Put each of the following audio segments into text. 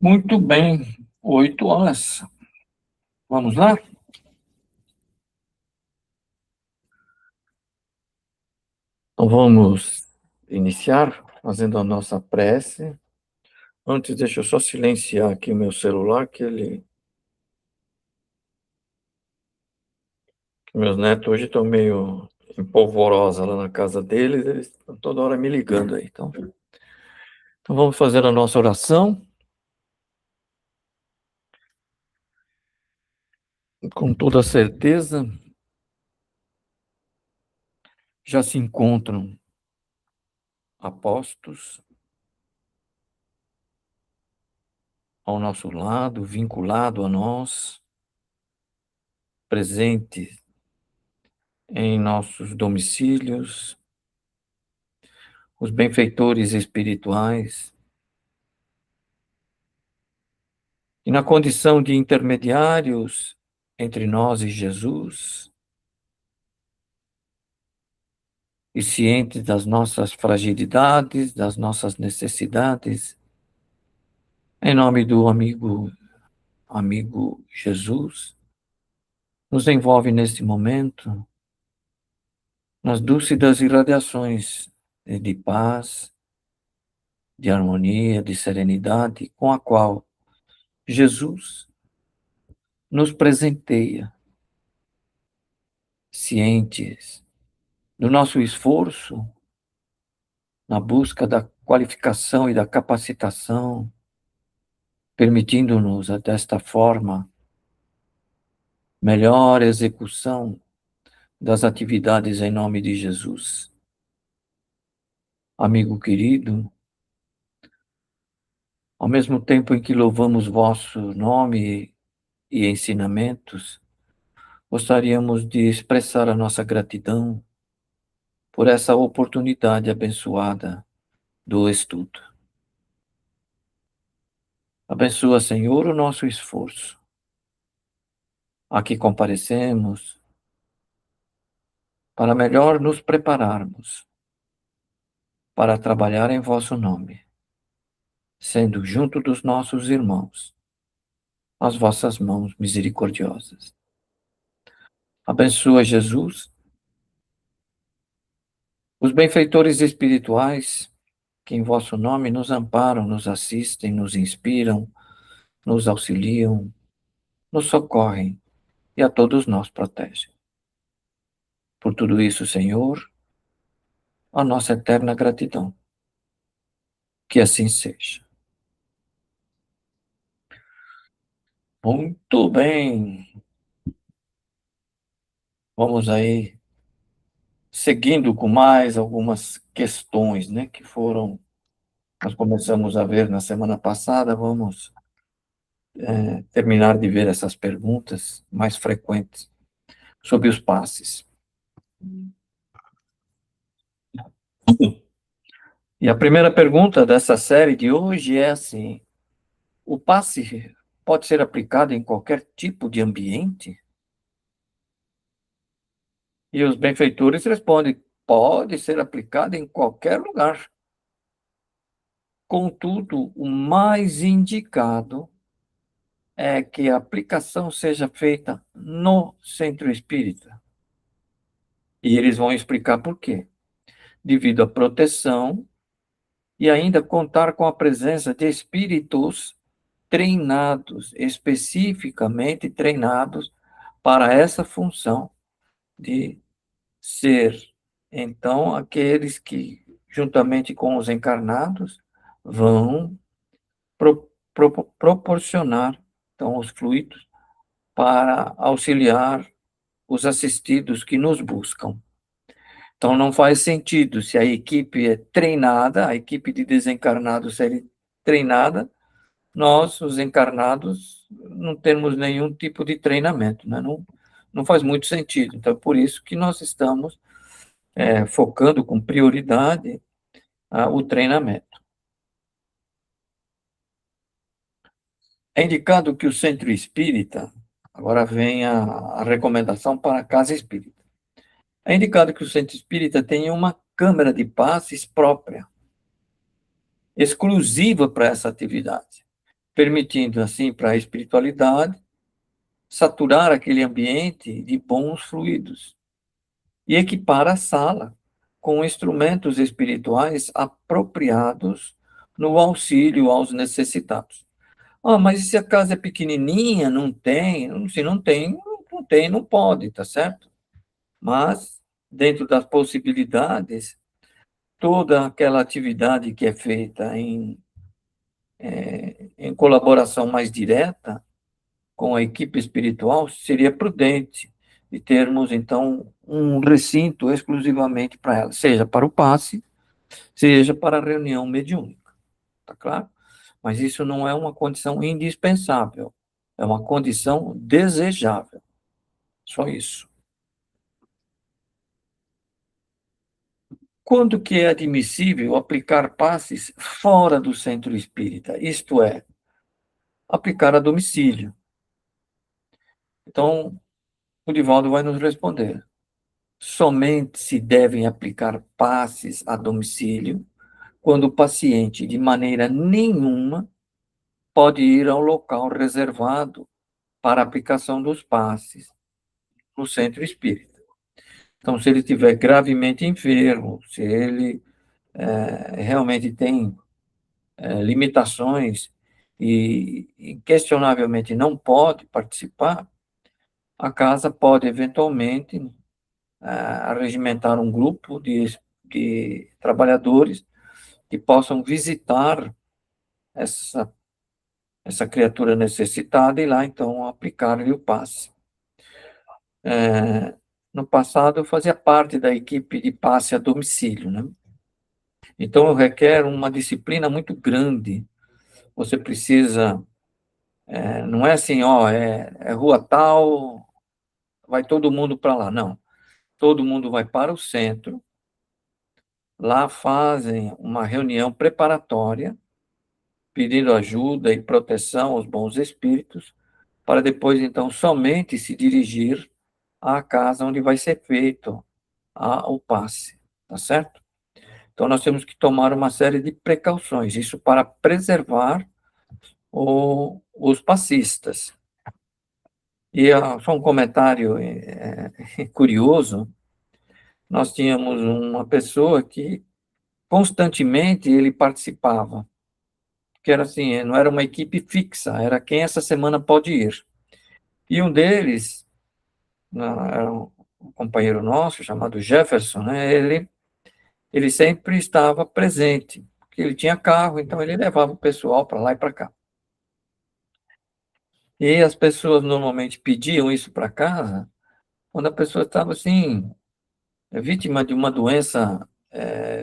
Muito bem, 8 horas. Vamos lá? Então vamos iniciar fazendo a nossa prece. Antes, deixa eu só silenciar aqui o meu celular, que meus netos hoje estão meio empolvorosa lá na casa deles, eles estão toda hora me ligando aí. Então vamos fazer a nossa oração. Com toda certeza, já se encontram apostos ao nosso lado, vinculados a nós, presentes em nossos domicílios, os benfeitores espirituais, e na condição de intermediários entre nós e Jesus, e cientes das nossas fragilidades, das nossas necessidades, em nome do amigo Jesus, nos envolve neste momento nas dúlcidas irradiações de paz, de harmonia, de serenidade, com a qual Jesus nos presenteia, cientes do nosso esforço na busca da qualificação e da capacitação, permitindo-nos, desta forma, melhor execução das atividades em nome de Jesus. Amigo querido, ao mesmo tempo em que louvamos vosso nome e ensinamentos, gostaríamos de expressar a nossa gratidão por essa oportunidade abençoada do estudo. Abençoa, Senhor, o nosso esforço. Aqui comparecemos para melhor nos prepararmos para trabalhar em vosso nome, sendo junto dos nossos irmãos as vossas mãos misericordiosas. Abençoa, Jesus, os benfeitores espirituais que em vosso nome nos amparam, nos assistem, nos inspiram, nos auxiliam, nos socorrem e a todos nós protegem. Por tudo isso, Senhor, a nossa eterna gratidão. Que assim seja. Muito bem. Vamos aí, seguindo com mais algumas questões, né, que nós começamos a ver na semana passada, vamos terminar de ver essas perguntas mais frequentes sobre os passes. E a primeira pergunta dessa série de hoje é assim: o passe pode ser aplicado em qualquer tipo de ambiente? E os benfeitores respondem: pode ser aplicado em qualquer lugar. Contudo, o mais indicado é que a aplicação seja feita no centro espírita. E eles vão explicar por quê. Devido à proteção e ainda contar com a presença de espíritos treinados, especificamente treinados para essa função de ser, então, aqueles que, juntamente com os encarnados, vão proporcionar, então, os fluidos para auxiliar os assistidos que nos buscam. Então, não faz sentido, se a equipe é treinada, a equipe de desencarnados ser treinada, nós, os encarnados, não temos nenhum tipo de treinamento, né? Não faz muito sentido. Então, é por isso que nós estamos focando com prioridade o treinamento. É indicado que o centro espírita, agora vem a recomendação para a casa espírita. É indicado que o centro espírita tenha uma câmara de passes própria, exclusiva para essa atividade. permitindo, assim, para a espiritualidade saturar aquele ambiente de bons fluidos e equipar a sala com instrumentos espirituais apropriados no auxílio aos necessitados. Ah, mas e se a casa é pequenininha, não tem? Se não tem, não tem, não pode, tá certo? Mas, dentro das possibilidades, toda aquela atividade que é feita em colaboração mais direta com a equipe espiritual, seria prudente de termos, então, um recinto exclusivamente para ela, seja para o passe, seja para a reunião mediúnica, tá claro? Mas isso não é uma condição indispensável, é uma condição desejável, só isso. Quando que é admissível aplicar passes fora do centro espírita? Isto é, aplicar a domicílio. Então, o Divaldo vai nos responder. Somente se devem aplicar passes a domicílio quando o paciente, de maneira nenhuma, pode ir ao local reservado para a aplicação dos passes no centro espírita. Então, se ele estiver gravemente enfermo, se ele realmente tem limitações e inquestionavelmente não pode participar, a casa pode eventualmente arregimentar um grupo de trabalhadores que possam visitar essa, essa criatura necessitada e lá, então, aplicar-lhe o passe. No passado, eu fazia parte da equipe de passe a domicílio, né? Então, requer uma disciplina muito grande. Você precisa, não é assim, ó, é rua tal, vai todo mundo para lá. Não, todo mundo vai para o centro, lá fazem uma reunião preparatória, pedindo ajuda e proteção aos bons espíritos, para depois, então, somente se dirigir à casa onde vai ser feito o passe, tá certo? Então, nós temos que tomar uma série de precauções, isso para preservar os passistas. E só um comentário curioso, nós tínhamos uma pessoa que constantemente ele participava, que era assim, não era uma equipe fixa, era quem essa semana pode ir. E um deles, era um companheiro nosso, chamado Jefferson, né, ele sempre estava presente, porque ele tinha carro, então ele levava o pessoal para lá e para cá. E as pessoas normalmente pediam isso para casa quando a pessoa estava assim, vítima de uma doença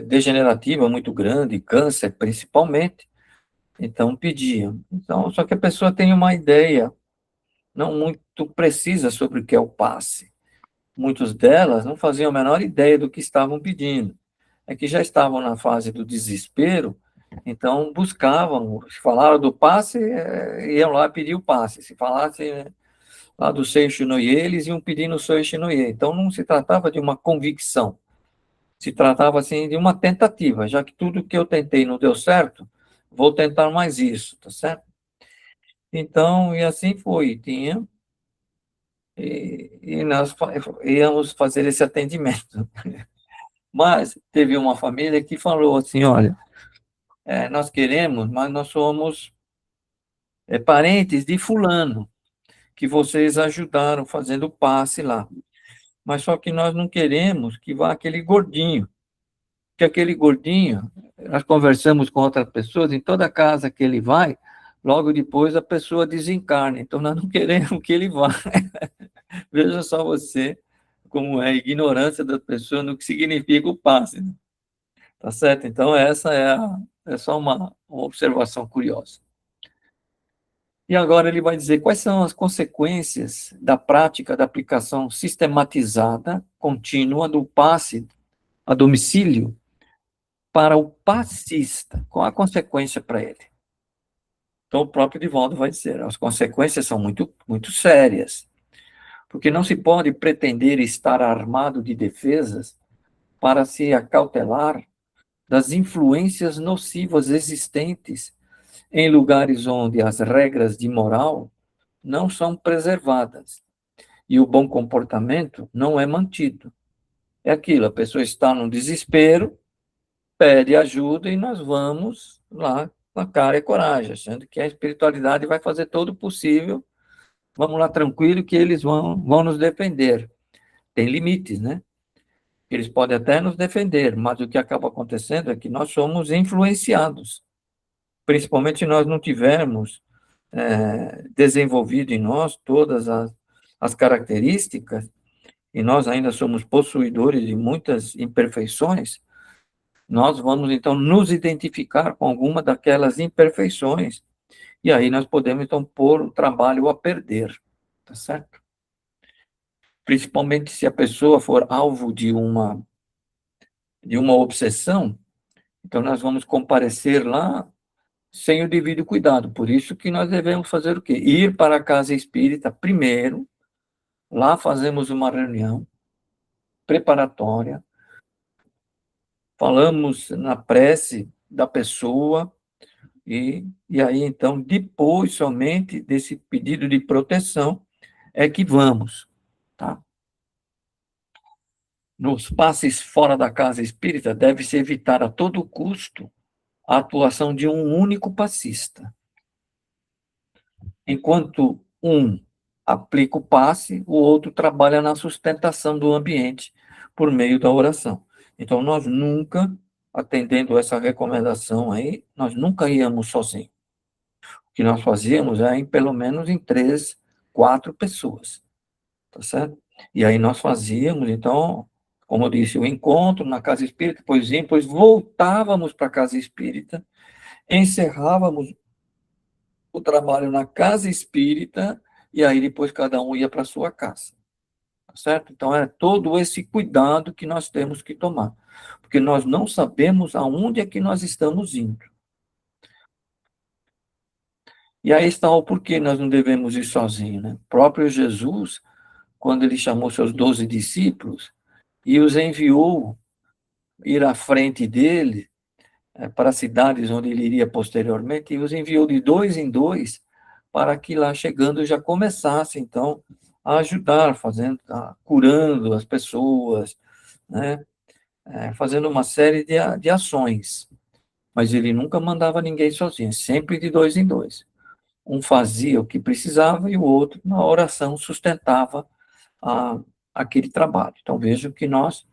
degenerativa muito grande, câncer principalmente, então pediam. Então, só que a pessoa tem uma ideia não muito precisa sobre o que é o passe. Muitas delas não faziam a menor ideia do que estavam pedindo. É que já estavam na fase do desespero, então buscavam, se falaram do passe, iam lá pedir o passe. Se falasse lá do Seixinoye, eles iam pedir no Seixinoye. Então não se tratava de uma convicção, se tratava assim de uma tentativa, já que tudo que eu tentei não deu certo, vou tentar mais isso, tá certo? Então, e assim foi, e nós íamos fazer esse atendimento. Mas teve uma família que falou assim, olha, nós queremos, mas nós somos parentes de fulano, que vocês ajudaram fazendo o passe lá. Mas só que nós não queremos que vá aquele gordinho, que aquele gordinho, nós conversamos com outras pessoas, em toda casa que ele vai, logo depois a pessoa desencarna, então nós não queremos que ele vá. Veja só você, como é a ignorância das pessoas no que significa o passe, né? Tá certo? Então essa é só uma observação curiosa. E agora ele vai dizer quais são as consequências da prática da aplicação sistematizada, contínua, do passe a domicílio para o passista. Qual a consequência para ele? Então, o próprio Divaldo vai dizer, as consequências são muito, muito sérias, porque não se pode pretender estar armado de defesas para se acautelar das influências nocivas existentes em lugares onde as regras de moral não são preservadas e o bom comportamento não é mantido. É aquilo, a pessoa está no desespero, pede ajuda e nós vamos lá com a cara e coragem, achando que a espiritualidade vai fazer todo o possível. Vamos lá tranquilo que eles vão nos defender. Tem limites, né? Eles podem até nos defender, mas o que acaba acontecendo é que nós somos influenciados, principalmente se nós não tivermos desenvolvido em nós todas as características, e nós ainda somos possuidores de muitas imperfeições, nós vamos então nos identificar com alguma daquelas imperfeições, e aí nós podemos então pôr o trabalho a perder, tá certo? Principalmente se a pessoa for alvo de uma obsessão, então nós vamos comparecer lá sem o devido cuidado. Por isso que nós devemos fazer o quê? Ir para a casa espírita primeiro, lá fazemos uma reunião preparatória, falamos na prece da pessoa, e aí, então, depois somente desse pedido de proteção, é que vamos, tá? Nos passes fora da casa espírita, deve-se evitar a todo custo a atuação de um único passista. Enquanto um aplica o passe, o outro trabalha na sustentação do ambiente por meio da oração. Então, nós nunca, atendendo essa recomendação aí, nós nunca íamos sozinhos. O que nós fazíamos é pelo menos em 3, 4 pessoas, tá certo? E aí nós fazíamos, então, como eu disse, o encontro na casa espírita, depois voltávamos para a casa espírita, encerrávamos o trabalho na casa espírita, e aí depois cada um ia para a sua casa, tá certo? Então é todo esse cuidado que nós temos que tomar, porque nós não sabemos aonde é que nós estamos indo. E aí está o porquê nós não devemos ir sozinhos, né? O próprio Jesus, quando ele chamou seus 12 discípulos e os enviou ir à frente dele, para as cidades onde ele iria posteriormente, e os enviou de 2 em 2, para que lá chegando já começasse, então, a ajudar, curando as pessoas, né? Fazendo uma série de ações. Mas ele nunca mandava ninguém sozinho, sempre de 2 em 2. Um fazia o que precisava e o outro, na oração, sustentava a, aquele trabalho. Então, vejo que nós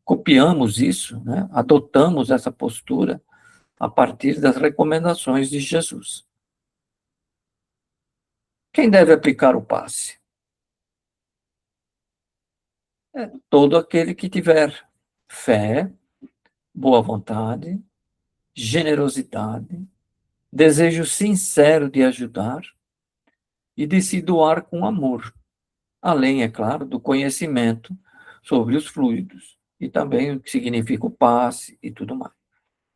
copiamos isso, né? Adotamos essa postura a partir das recomendações de Jesus. Quem deve aplicar o passe? Todo aquele que tiver fé, boa vontade, generosidade, desejo sincero de ajudar e de se doar com amor, além, é claro, do conhecimento sobre os fluidos e também o que significa o passe e tudo mais.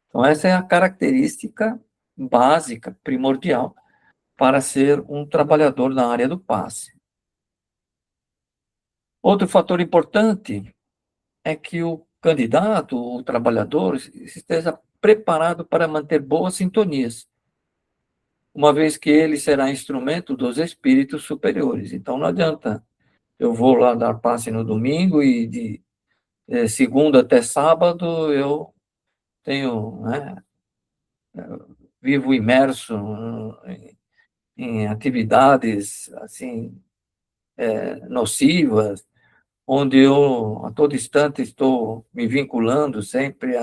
Então, essa é a característica básica, primordial, para ser um trabalhador na área do passe. Outro fator importante é que o candidato, o trabalhador, esteja preparado para manter boas sintonias, uma vez que ele será instrumento dos espíritos superiores. Então, não adianta eu vou lá dar passe no domingo e de segunda até sábado eu tenho, né, vivo imerso em atividades assim nocivas, onde eu a todo instante estou me vinculando sempre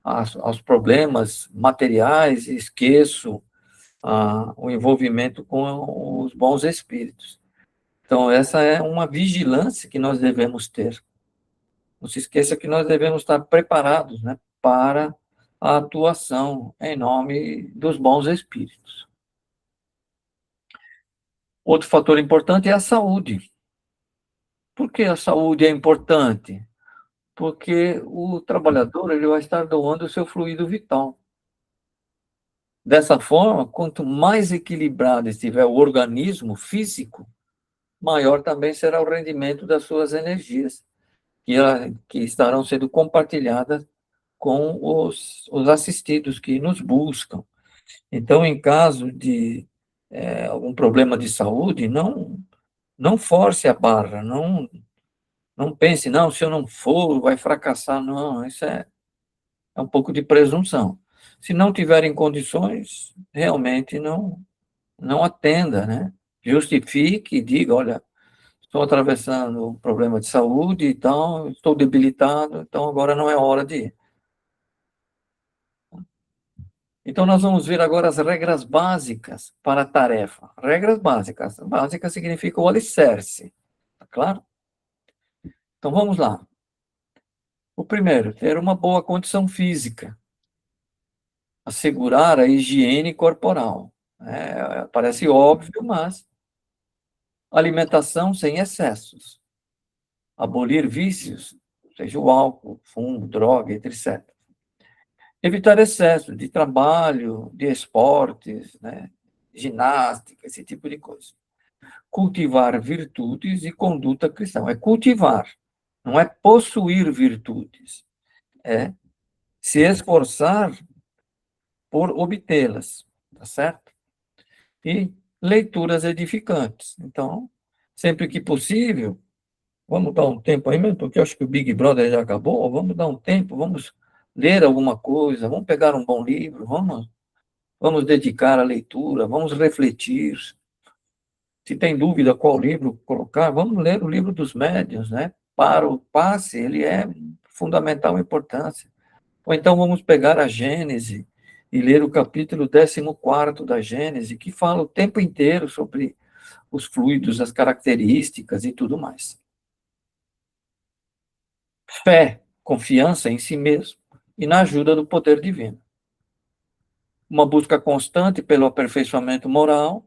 aos problemas materiais e esqueço o envolvimento com os bons espíritos. Então, essa é uma vigilância que nós devemos ter. Não se esqueça que nós devemos estar preparados, né, para a atuação em nome dos bons espíritos. Outro fator importante é a saúde. Por que a saúde é importante? Porque o trabalhador ele vai estar doando o seu fluido vital. Dessa forma, quanto mais equilibrado estiver o organismo físico, maior também será o rendimento das suas energias, que estarão sendo compartilhadas com os assistidos que nos buscam. Então, em caso de algum problema de saúde, não force a barra, não pense, não, se eu não for, vai fracassar. Não, isso é um pouco de presunção. Se não tiverem condições, realmente não atenda, né? Justifique e diga, olha, estou atravessando um problema de saúde, então estou debilitado, então agora não é hora de ir. Então nós vamos ver agora as regras básicas para a tarefa. Regras básicas. Básica significa o alicerce, tá claro? Então vamos lá. O primeiro, ter uma boa condição física, assegurar a higiene corporal. Parece óbvio, mas alimentação sem excessos, abolir vícios, seja o álcool, fumo, droga, etc. Evitar excesso de trabalho, de esportes, né, ginástica, esse tipo de coisa. Cultivar virtudes e conduta cristã. É cultivar, não é possuir virtudes. É se esforçar por obtê-las, tá certo? E leituras edificantes. Então, sempre que possível, vamos dar um tempo aí mesmo, porque eu acho que o Big Brother já acabou, vamos dar um tempo, vamos ler alguma coisa, vamos pegar um bom livro, vamos dedicar à leitura, vamos refletir. Se tem dúvida qual livro colocar, vamos ler o livro dos médiuns, né? Para o passe, ele é fundamental importância. Ou então vamos pegar a Gênese e ler o capítulo 14º da Gênese, que fala o tempo inteiro sobre os fluidos, as características e tudo mais. Fé, confiança em si mesmo e na ajuda do poder divino. Uma busca constante pelo aperfeiçoamento moral.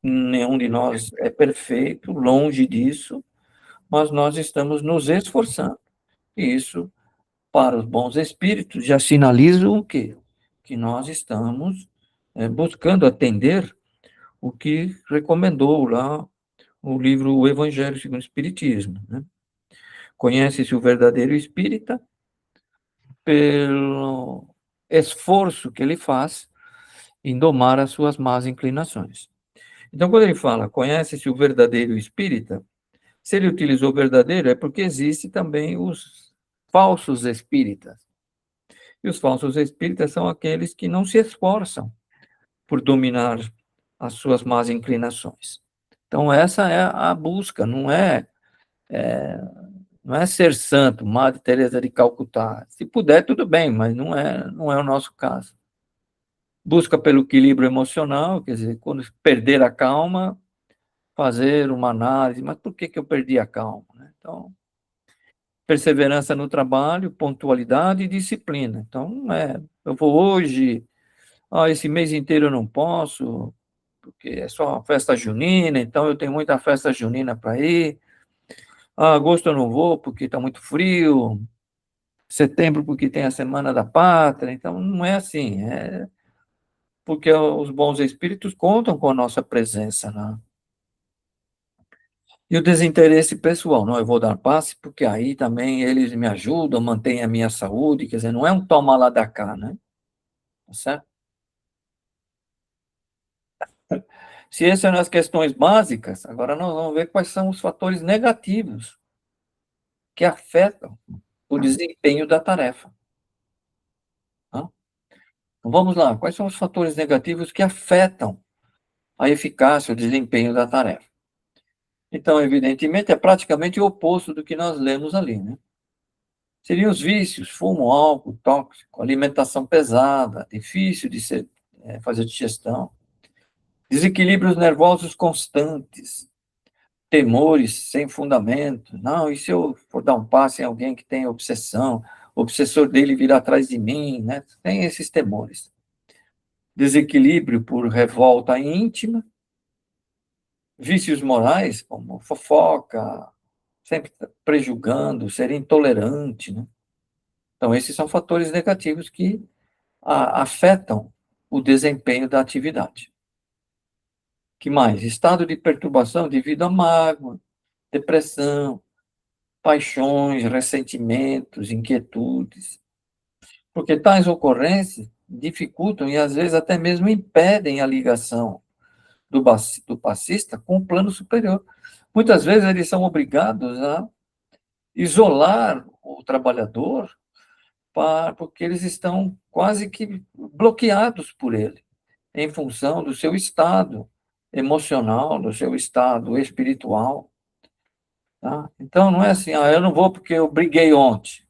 Nenhum de nós é perfeito, longe disso, mas nós estamos nos esforçando. E isso, para os bons espíritos, já sinaliza o quê? Que nós estamos buscando atender o que recomendou lá o livro O Evangelho segundo o Espiritismo. Né? Conhece-se o verdadeiro espírita pelo esforço que ele faz em domar as suas más inclinações. Então, quando ele fala, conhece-se o verdadeiro espírita, se ele utilizou verdadeiro, é porque existe também os falsos espíritas. E os falsos espíritas são aqueles que não se esforçam por dominar as suas más inclinações. Então, essa é a busca, não é ser santo, Madre Teresa de Calcutá. Se puder, tudo bem, mas não é o nosso caso. Busca pelo equilíbrio emocional, quer dizer, quando perder a calma, fazer uma análise, mas por que eu perdi a calma? Né? Então, perseverança no trabalho, pontualidade e disciplina. Então, eu vou hoje, esse mês inteiro eu não posso, porque é só festa junina, então eu tenho muita festa junina para ir. Agosto eu não vou porque está muito frio, setembro porque tem a Semana da Pátria, então não é assim, porque os bons espíritos contam com a nossa presença, né? E o desinteresse pessoal, não, eu vou dar passe porque aí também eles me ajudam, mantêm a minha saúde, quer dizer, não é um toma lá da cá, né? Tá certo? Se essas são as questões básicas, agora nós vamos ver quais são os fatores negativos que afetam o desempenho da tarefa. Tá? Então vamos lá, quais são os fatores negativos que afetam a eficácia, o desempenho da tarefa? Então, evidentemente, é praticamente o oposto do que nós lemos ali, né? Seriam os vícios, fumo, álcool, tóxico, alimentação pesada, difícil de fazer digestão, desequilíbrios nervosos constantes, temores sem fundamento. Não, e se eu for dar um passo em alguém que tem obsessão, o obsessor dele virá atrás de mim, né? Tem esses temores. Desequilíbrio por revolta íntima, vícios morais, como fofoca, sempre prejulgando, ser intolerante, né? Então, esses são fatores negativos que afetam o desempenho da atividade. Que mais? Estado de perturbação devido à mágoa, depressão, paixões, ressentimentos, inquietudes. Porque tais ocorrências dificultam e às vezes até mesmo impedem a ligação do passista com o plano superior. Muitas vezes eles são obrigados a isolar o trabalhador porque eles estão quase que bloqueados por ele, em função do seu estado emocional, do seu estado espiritual. Tá? Então, não é assim, eu não vou porque eu briguei ontem.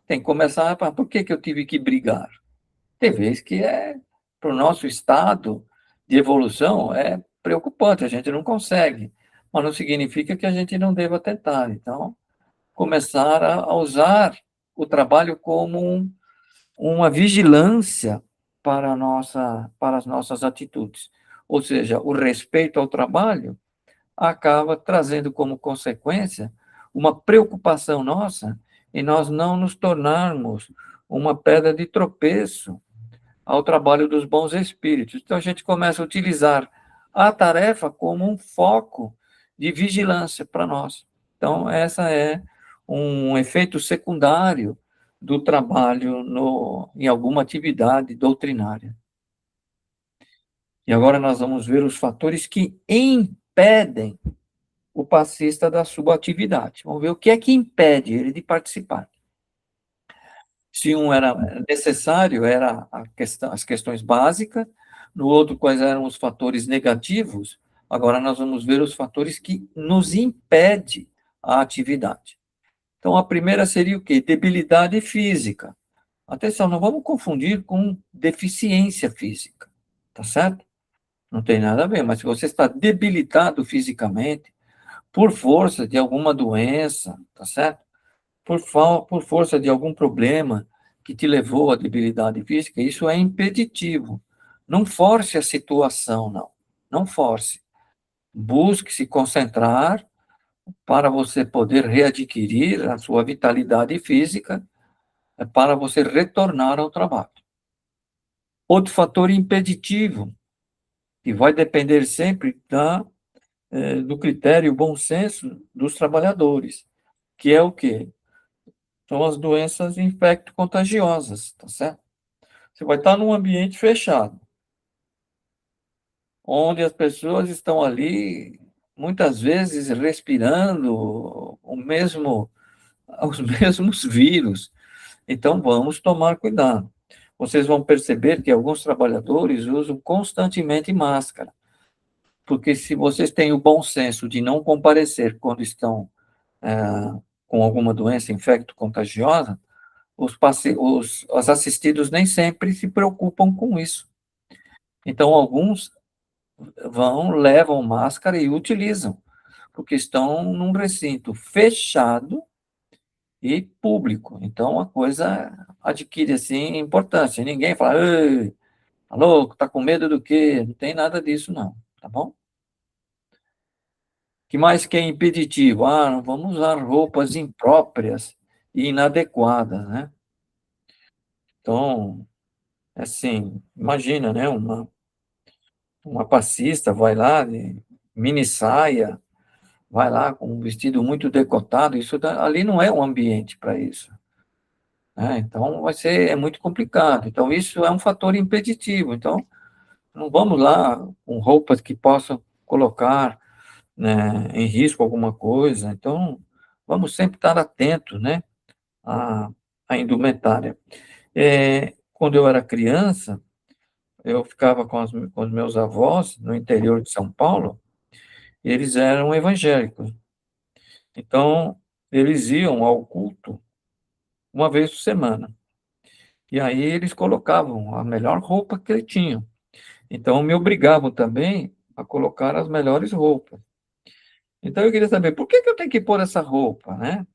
Tem que começar, por que que eu tive que brigar? Tem vezes que para o nosso estado de evolução, é preocupante, a gente não consegue, mas não significa que a gente não deva tentar. Então, começar a usar o trabalho como uma vigilância para as nossas atitudes. Ou seja, o respeito ao trabalho acaba trazendo como consequência uma preocupação nossa em nós não nos tornarmos uma pedra de tropeço ao trabalho dos bons espíritos. Então, a gente começa a utilizar a tarefa como um foco de vigilância para nós. Então, essa é um efeito secundário do trabalho em alguma atividade doutrinária. E agora nós vamos ver os fatores que impedem o passista da sua atividade. Vamos ver o que é que impede ele de participar. Se um era necessário, era as questões básicas, no outro, quais eram os fatores negativos, agora nós vamos ver os fatores que nos impedem a atividade. Então, a primeira seria o quê? Debilidade física. Atenção, não vamos confundir com deficiência física, tá certo? Não tem nada a ver, mas se você está debilitado fisicamente, por força de alguma doença, tá certo? Por força de algum problema que te levou à debilidade física, isso é impeditivo. Não force a situação, não. Não force. Busque se concentrar para você poder readquirir a sua vitalidade física, para você retornar ao trabalho. Outro fator impeditivo, que vai depender sempre do critério bom senso dos trabalhadores, que é o quê? São as doenças infecto-contagiosas, tá certo? Você vai estar num ambiente fechado, onde as pessoas estão ali, muitas vezes, respirando os mesmos vírus. Então, vamos tomar cuidado. Vocês vão perceber que alguns trabalhadores usam constantemente máscara, porque se vocês têm o bom senso de não comparecer quando estão com alguma doença infecto-contagiosa, os assistidos nem sempre se preocupam com isso. Então, alguns levam máscara e utilizam, porque estão num recinto fechado e público. Então, a coisa adquire, assim, importância. Ninguém fala, ei, tá louco, tá com medo do quê? Não tem nada disso, não, tá bom? Que mais que é impeditivo? Não vamos usar roupas impróprias e inadequadas, né? Então, assim, imagina, né? Uma passista vai lá, de mini saia, vai lá com um vestido muito decotado, ali não é um ambiente para isso, né? Então, é muito complicado. Então, isso é um fator impeditivo. Então, não vamos lá com roupas que possam colocar, né, em risco alguma coisa. Então, vamos sempre estar atentos, né, à indumentária. Quando eu era criança, eu ficava com os meus avós no interior de São Paulo, e eles eram evangélicos. Então, eles iam ao culto uma vez por semana. E aí eles colocavam a melhor roupa que eles tinham. Então, me obrigavam também a colocar as melhores roupas. Então, eu queria saber, por que que eu tenho que pôr essa roupa, né?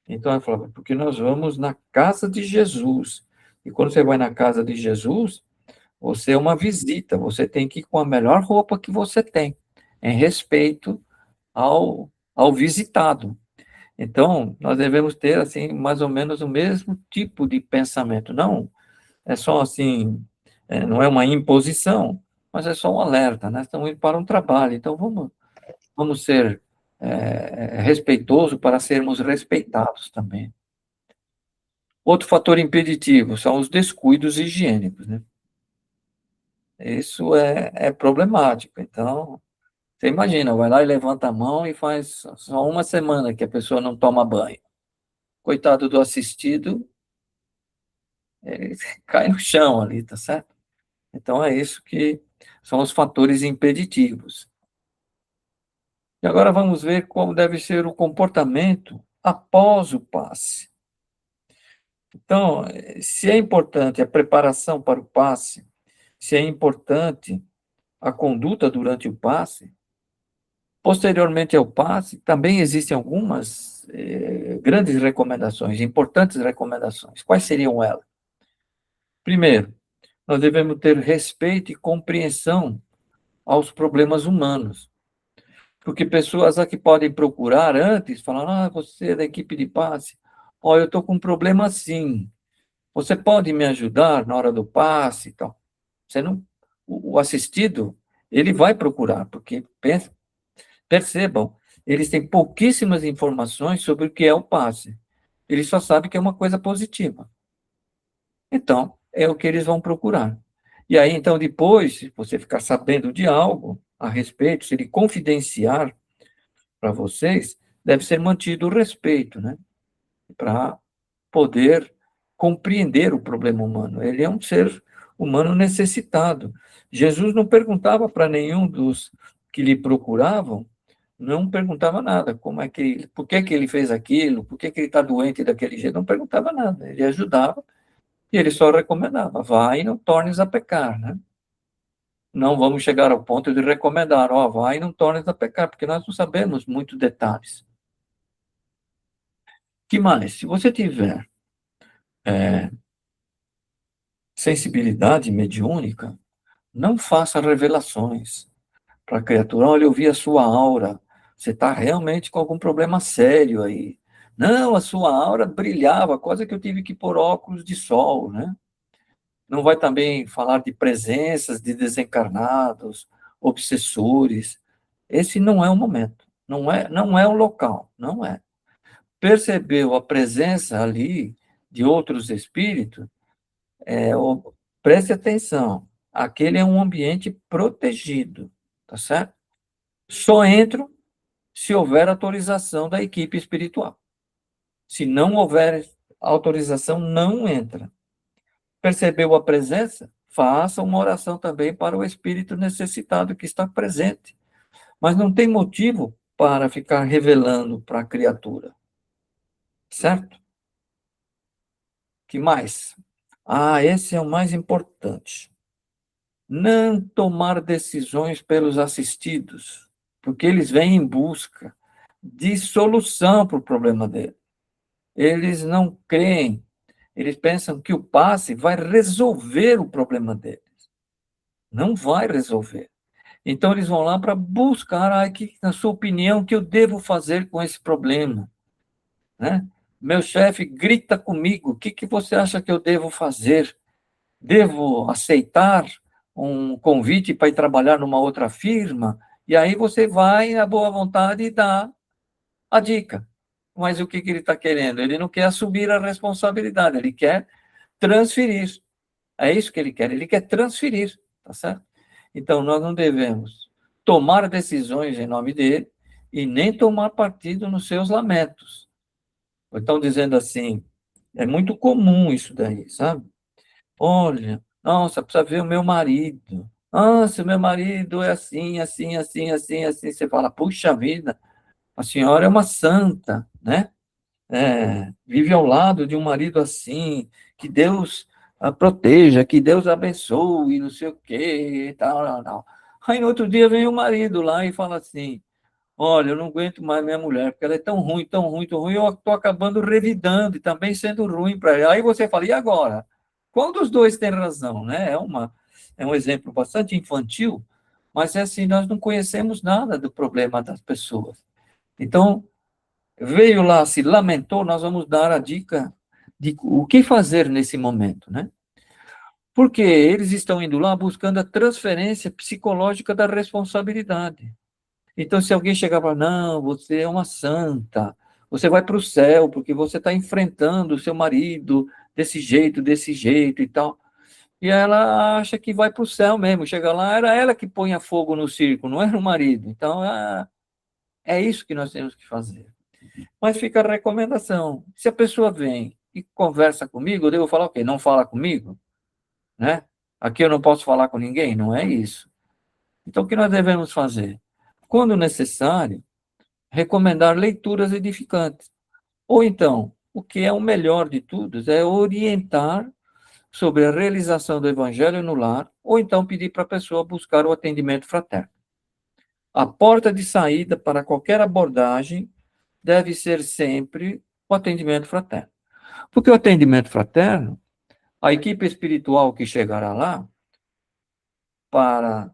Então, eu falava, porque nós vamos na casa de Jesus. E quando você vai na casa de Jesus, você é uma visita, você tem que ir com a melhor roupa que você tem, em respeito ao visitado. Então, nós devemos ter, assim, mais ou menos o mesmo tipo de pensamento. Não é só assim, não é uma imposição, mas é só um alerta, né? Estamos indo para um trabalho, então vamos ser respeitosos para sermos respeitados também. Outro fator impeditivo são os descuidos higiênicos, né? Isso é problemático. Então, você imagina, vai lá e levanta a mão e faz só uma semana que a pessoa não toma banho. Coitado do assistido, ele cai no chão ali, tá certo? Então, é isso que são os fatores impeditivos. E agora vamos ver como deve ser o comportamento após o passe. Então, se é importante a preparação para o passe, se é importante a conduta durante o passe, posteriormente ao passe, também existem algumas grandes recomendações, importantes recomendações. Quais seriam elas? Primeiro, nós devemos ter respeito e compreensão aos problemas humanos. Porque pessoas aqui podem procurar antes, falar, você é da equipe de passe, eu estou com um problema assim, você pode me ajudar na hora do passe e tal. Você não, o assistido, ele vai procurar, porque percebam, eles têm pouquíssimas informações sobre o que é o passe. Eles só sabem que é uma coisa positiva. Então, é o que eles vão procurar. E aí, então, depois, se você ficar sabendo de algo a respeito, se ele confidenciar para vocês, deve ser mantido o respeito, né? Para poder compreender o problema humano. Ele é um ser humano necessitado. Jesus não perguntava para nenhum dos que lhe procuravam, não perguntava nada, por que que ele fez aquilo, por que que ele está doente daquele jeito, não perguntava nada, ele ajudava e ele só recomendava, vai e não tornes a pecar, né? Não vamos chegar ao ponto de recomendar, vai e não tornes a pecar, porque nós não sabemos muitos detalhes. Que mais? Se você tiver sensibilidade mediúnica, não faça revelações para a criatura. Olha, eu vi a sua aura. Você está realmente com algum problema sério aí. Não, a sua aura brilhava, coisa que eu tive que pôr óculos de sol, né? Não vai também falar de presenças de desencarnados, obsessores. Esse não é o momento. Não é o local. Não é. Percebeu a presença ali de outros espíritos, preste atenção, aquele é um ambiente protegido, tá certo? Só entram se houver autorização da equipe espiritual. Se não houver autorização, não entra. Percebeu a presença? Faça uma oração também para o espírito necessitado que está presente. Mas não tem motivo para ficar revelando para a criatura, certo? Que mais? Esse é o mais importante. Não tomar decisões pelos assistidos, porque eles vêm em busca de solução para o problema dele. Eles não creem, eles pensam que o passe vai resolver o problema deles. Não vai resolver. Então, eles vão lá para buscar, na sua opinião, o que eu devo fazer com esse problema? Né? Meu chefe grita comigo, o que você acha que eu devo fazer? Devo aceitar um convite para ir trabalhar numa outra firma? E aí você vai, na boa vontade, e dá a dica. Mas o que ele está querendo? Ele não quer assumir a responsabilidade, ele quer transferir. É isso que ele quer transferir, tá certo? Então, nós não devemos tomar decisões em nome dele e nem tomar partido nos seus lamentos. Então, dizendo assim, é muito comum isso daí, sabe? Olha, nossa, precisa ver o meu marido. Nossa, meu marido é assim, assim, assim, assim, assim. Você fala, puxa vida, a senhora é uma santa, né? Vive ao lado de um marido assim, que Deus a proteja, que Deus abençoe, não sei o quê, tal, tal, tal. Aí no outro dia vem o marido lá e fala assim, olha, eu não aguento mais minha mulher, porque ela é tão ruim, tão ruim, tão ruim, eu estou acabando revidando e também sendo ruim para ela. Aí você fala, e agora? Qual dos dois tem razão, né? É um exemplo bastante infantil, mas é assim, nós não conhecemos nada do problema das pessoas. Então, veio lá, se lamentou, nós vamos dar a dica de o que fazer nesse momento, né? Porque eles estão indo lá buscando a transferência psicológica da responsabilidade. Então, se alguém chegar e falar, não, você é uma santa, você vai para o céu, porque você está enfrentando o seu marido desse jeito e tal. E ela acha que vai para o céu mesmo. Chega lá, era ela que põe fogo no circo, não era o marido. Então, é isso que nós temos que fazer. Mas fica a recomendação. Se a pessoa vem e conversa comigo, eu devo falar o quê? Não fala comigo? Né? Aqui eu não posso falar com ninguém? Não é isso. Então, o que nós devemos fazer? Quando necessário, recomendar leituras edificantes. Ou então, o que é o melhor de tudo é orientar sobre a realização do evangelho no lar, ou então pedir para a pessoa buscar o atendimento fraterno. A porta de saída para qualquer abordagem deve ser sempre o atendimento fraterno. Porque o atendimento fraterno, a equipe espiritual que chegará lá para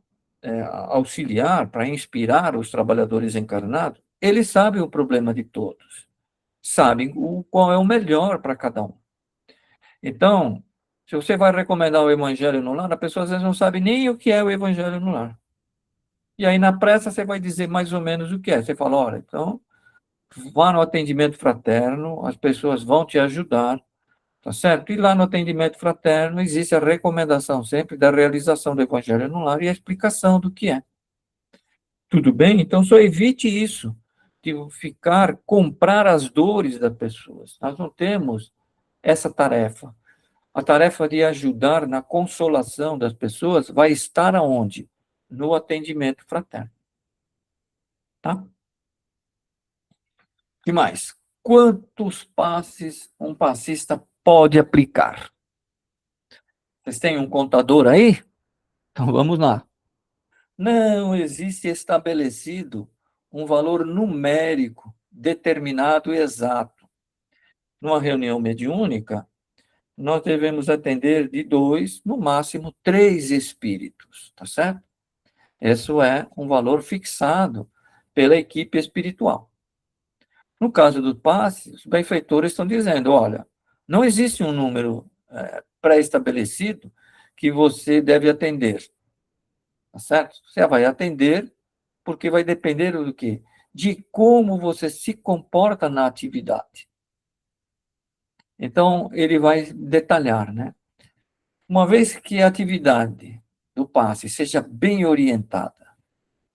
auxiliar, para inspirar os trabalhadores encarnados, eles sabem o problema de todos, sabem qual é o melhor para cada um. Então, se você vai recomendar o evangelho no lar, a pessoa às vezes não sabe nem o que é o evangelho no lar. E aí, na pressa, você vai dizer mais ou menos o que é. Você fala, olha, então, vá no atendimento fraterno, as pessoas vão te ajudar, tá certo? E lá no atendimento fraterno existe a recomendação sempre da realização do evangelho no lar e a explicação do que é. Tudo bem? Então, só evite isso, de comprar as dores das pessoas. Nós não temos essa tarefa. A tarefa de ajudar na consolação das pessoas vai estar aonde? No atendimento fraterno. Tá? O que mais? Quantos passes um passista pode aplicar? Vocês têm um contador aí? Então vamos lá. Não existe estabelecido um valor numérico determinado e exato. Numa reunião mediúnica, nós devemos atender de 2, no máximo 3 espíritos, tá certo? Isso é um valor fixado pela equipe espiritual. No caso do passe, os benfeitores estão dizendo, olha, não existe um número pré-estabelecido que você deve atender, tá certo? Você vai atender porque vai depender do quê? De como você se comporta na atividade. Então, ele vai detalhar, né? Uma vez que a atividade do passe seja bem orientada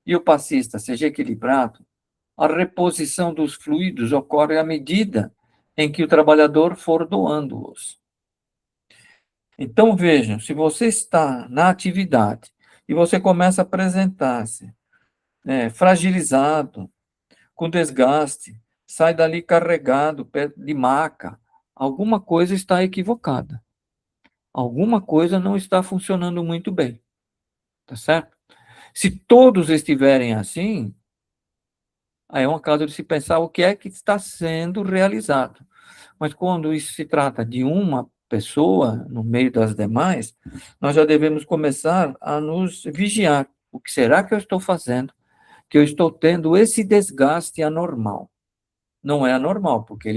e o passista seja equilibrado, a reposição dos fluidos ocorre à medida em que o trabalhador for doando-os. Então, vejam, se você está na atividade e você começa a apresentar-se fragilizado, com desgaste, sai dali carregado, pé de maca, alguma coisa está equivocada. Alguma coisa não está funcionando muito bem, tá certo? Se todos estiverem assim, aí é um caso de se pensar o que é que está sendo realizado. Mas quando isso se trata de uma pessoa no meio das demais, nós já devemos começar a nos vigiar. O que será que eu estou fazendo? Que eu estou tendo esse desgaste anormal. Não é anormal, porque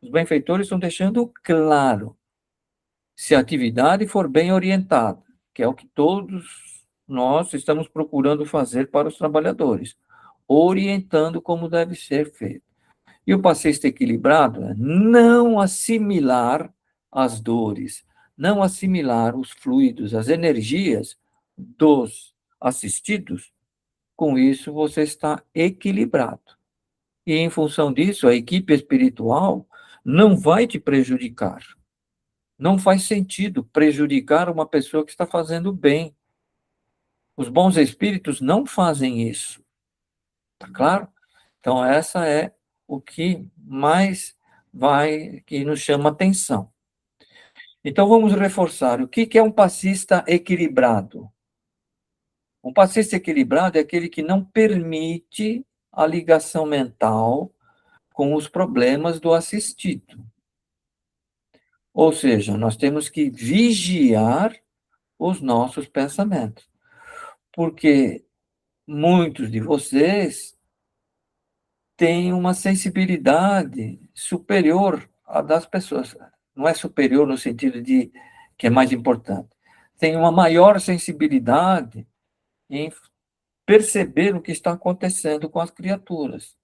os benfeitores estão deixando claro, se a atividade for bem orientada, que é o que todos nós estamos procurando fazer para os trabalhadores, orientando como deve ser feito. E o passista equilibrado é não assimilar as dores, não assimilar os fluidos, as energias dos assistidos. Com isso, você está equilibrado. E, em função disso, a equipe espiritual não vai te prejudicar. Não faz sentido prejudicar uma pessoa que está fazendo bem. Os bons espíritos não fazem isso. Tá claro? Então, essa é o que mais que nos chama atenção. Então, vamos reforçar. O que é um passista equilibrado? Um passista equilibrado é aquele que não permite a ligação mental com os problemas do assistido. Ou seja, nós temos que vigiar os nossos pensamentos, porque muitos de vocês têm uma sensibilidade superior à das pessoas. Não é superior no sentido de que é mais importante. Tem uma maior sensibilidade em perceber o que está acontecendo com as criaturas.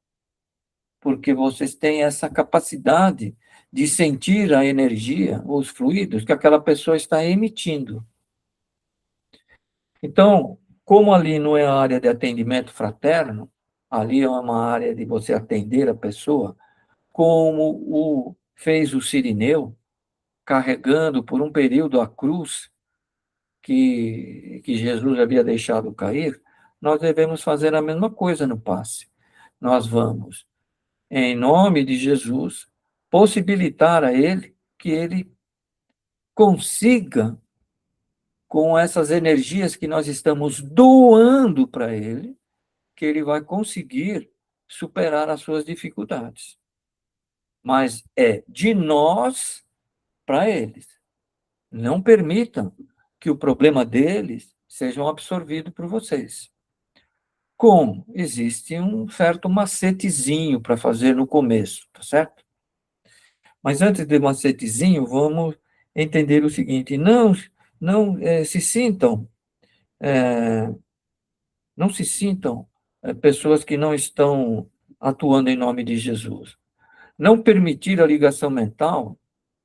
porque vocês têm essa capacidade de sentir a energia, os fluidos que aquela pessoa está emitindo. Então, como ali não é a área de atendimento fraterno, ali é uma área de você atender a pessoa, como fez o Cirineu, carregando por um período a cruz que Jesus havia deixado cair, nós devemos fazer a mesma coisa no passe. Nós vamos, em nome de Jesus, possibilitar a ele que ele consiga, com essas energias que nós estamos doando para ele, que ele vai conseguir superar as suas dificuldades. Mas é de nós para eles. Não permitam que o problema deles seja absorvido por vocês. Como? Existe um certo macetezinho para fazer no começo, tá certo? Mas antes do macetezinho, vamos entender o seguinte: não se sintam, não se sintam pessoas que não estão atuando em nome de Jesus. Não permitir a ligação mental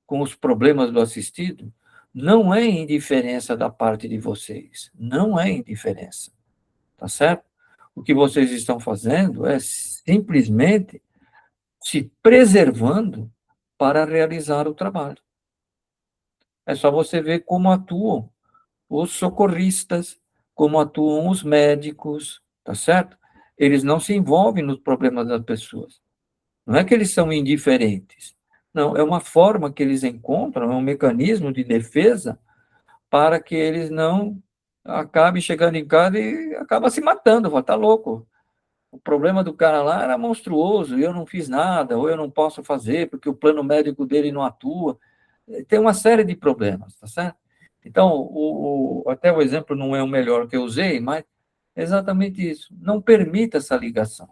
com os problemas do assistido não é indiferença da parte de vocês, não é indiferença, tá certo? O que vocês estão fazendo é simplesmente se preservando para realizar o trabalho. É só você ver como atuam os socorristas, como atuam os médicos, tá certo? Eles não se envolvem nos problemas das pessoas. Não é que eles são indiferentes. Não, é uma forma que eles encontram, é um mecanismo de defesa para que eles não acabem chegando em casa e acabam se matando. Fala, tá louco. O problema do cara lá era monstruoso, eu não fiz nada, ou eu não posso fazer porque o plano médico dele não atua. Tem uma série de problemas, tá certo? Então, até o exemplo não é o melhor que eu usei, mas é exatamente isso. Não permita essa ligação.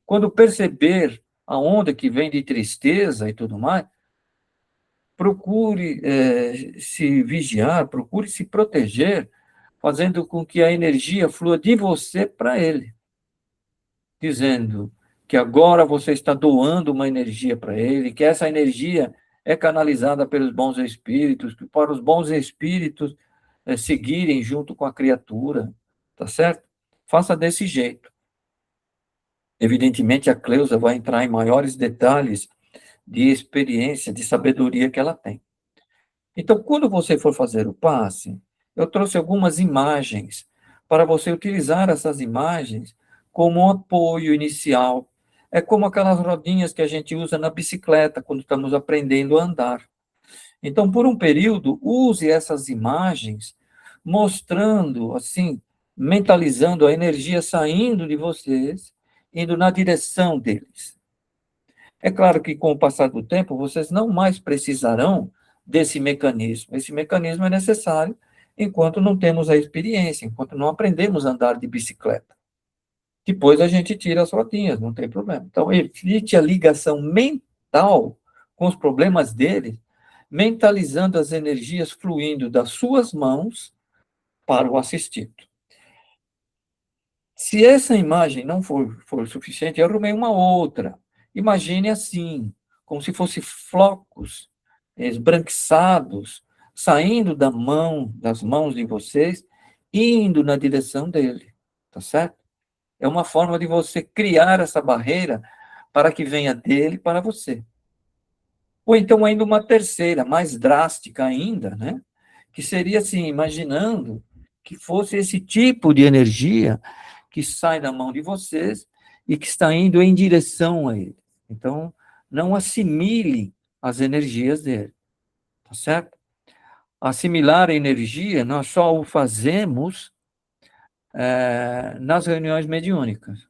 Quando perceber a onda que vem de tristeza e tudo mais, procure se vigiar, procure se proteger, fazendo com que a energia flua de você para ele, dizendo que agora você está doando uma energia para ele, que essa energia é canalizada pelos bons espíritos, que para os bons espíritos seguirem junto com a criatura, tá certo? Faça desse jeito. Evidentemente, a Cleusa vai entrar em maiores detalhes de experiência, de sabedoria que ela tem. Então, quando você for fazer o passe, eu trouxe algumas imagens para você utilizar essas imagens como um apoio inicial. É como aquelas rodinhas que a gente usa na bicicleta quando estamos aprendendo a andar. Então, por um período, use essas imagens mostrando, assim, mentalizando a energia saindo de vocês, indo na direção deles. É claro que, com o passar do tempo, vocês não mais precisarão desse mecanismo. Esse mecanismo é necessário enquanto não temos a experiência, enquanto não aprendemos a andar de bicicleta. Depois a gente tira as rodinhas, não tem problema. Então, evite a ligação mental com os problemas dele, mentalizando as energias fluindo das suas mãos para o assistido. Se essa imagem não for suficiente, eu arrumei uma outra. Imagine assim, como se fossem flocos esbranquiçados saindo das mãos de vocês, indo na direção dele, tá certo? É uma forma de você criar essa barreira para que venha dele para você. Ou então ainda uma terceira, mais drástica ainda, né? Que seria assim, imaginando que fosse esse tipo de energia que sai da mão de vocês e que está indo em direção a ele. Então, não assimile as energias dele, tá certo? Assimilar a energia, nós só o fazemos nas reuniões mediúnicas.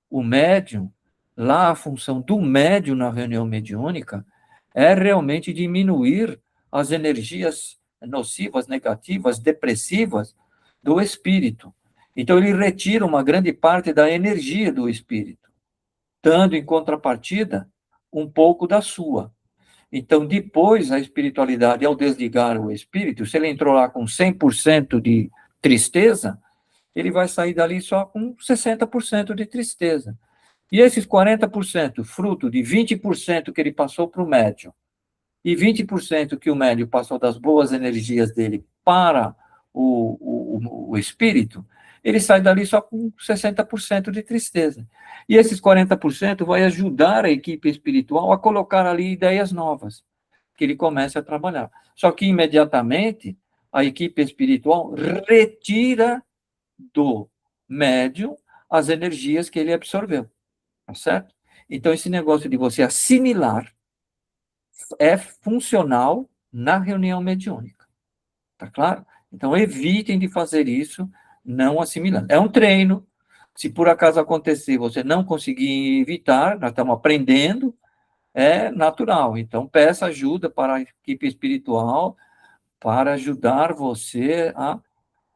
O médium, lá a função do médium na reunião mediúnica é realmente diminuir as energias nocivas, negativas, depressivas do espírito. Então, ele retira uma grande parte da energia do espírito, dando em contrapartida um pouco da sua. Então, depois, a espiritualidade, ao desligar o espírito, se ele entrou lá com 100% de tristeza, ele vai sair dali só com 60% de tristeza. E esses 40%, fruto de 20% que ele passou para o médium, e 20% que o médium passou das boas energias dele para o espírito, ele sai dali só com 60% de tristeza. E esses 40% vai ajudar a equipe espiritual a colocar ali ideias novas, que ele comece a trabalhar. Só que imediatamente a equipe espiritual retira do médium as energias que ele absorveu, tá certo? Então, esse negócio de você assimilar é funcional na reunião mediúnica, tá claro? Então, evitem de fazer isso não assimilando. É um treino. Se por acaso acontecer, você não conseguir evitar, nós estamos aprendendo, é natural. Então, peça ajuda para a equipe espiritual para ajudar você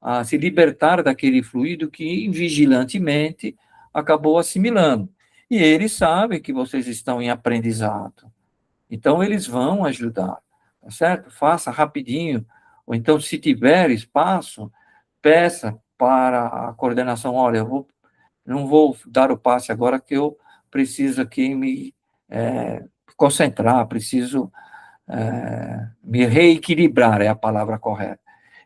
a se libertar daquele fluido que vigilantemente acabou assimilando. E eles sabem que vocês estão em aprendizado. Então, eles vão ajudar, tá certo? Faça rapidinho, ou então, se tiver espaço, peça para a coordenação, olha, não vou dar o passe agora que eu preciso aqui me concentrar, preciso me reequilibrar, é a palavra correta.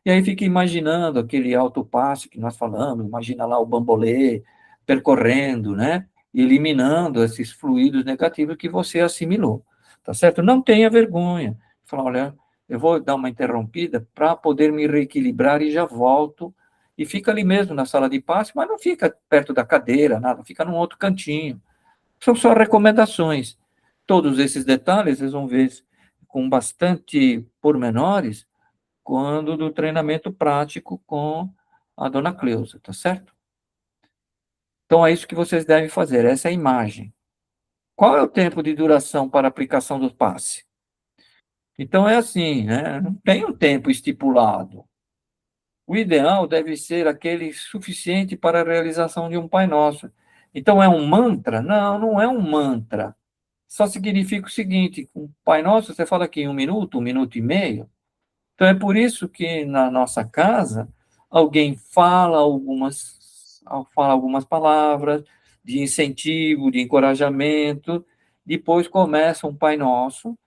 E aí fica imaginando aquele alto passe que nós falamos, imagina lá o bambolê percorrendo, né? Eliminando esses fluidos negativos que você assimilou, tá certo? Não tenha vergonha. Fala, olha, eu vou dar uma interrompida para poder me reequilibrar e já volto. E fica ali mesmo na sala de passe, mas não fica perto da cadeira, nada, fica num outro cantinho. São só recomendações. Todos esses detalhes vocês vão ver com bastante pormenores quando do treinamento prático com a dona Cleusa, tá certo? Então é isso que vocês devem fazer, essa é a imagem. Qual é o tempo de duração para a aplicação do passe? Então é assim, né? Não tem um tempo estipulado. O ideal deve ser aquele suficiente para a realização de um Pai Nosso. Então é um mantra? Não, não é um mantra. Só significa o seguinte: um Pai Nosso, você fala aqui 1 minuto e meio. Então, é por isso que na nossa casa, alguém fala algumas palavras de incentivo, de encorajamento, depois começa um Pai Nosso,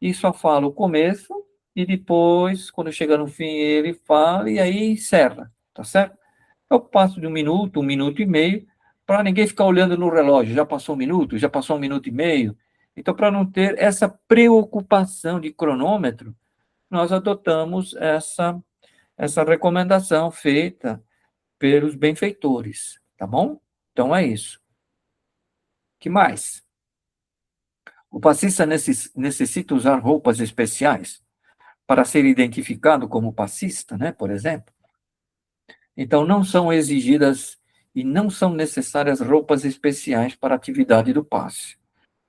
e só fala o começo, e depois, quando chega no fim, ele fala, e aí encerra, tá certo? Eu passo de 1 minuto e meio, para ninguém ficar olhando no relógio, já passou 1 minuto, já passou 1 minuto e meio. Então, para não ter essa preocupação de cronômetro, nós adotamos essa recomendação feita pelos benfeitores, tá bom? Então é isso. Que mais? O passista necessita usar roupas especiais para ser identificado como passista, né, por exemplo. Então não são exigidas e não são necessárias roupas especiais para a atividade do passe.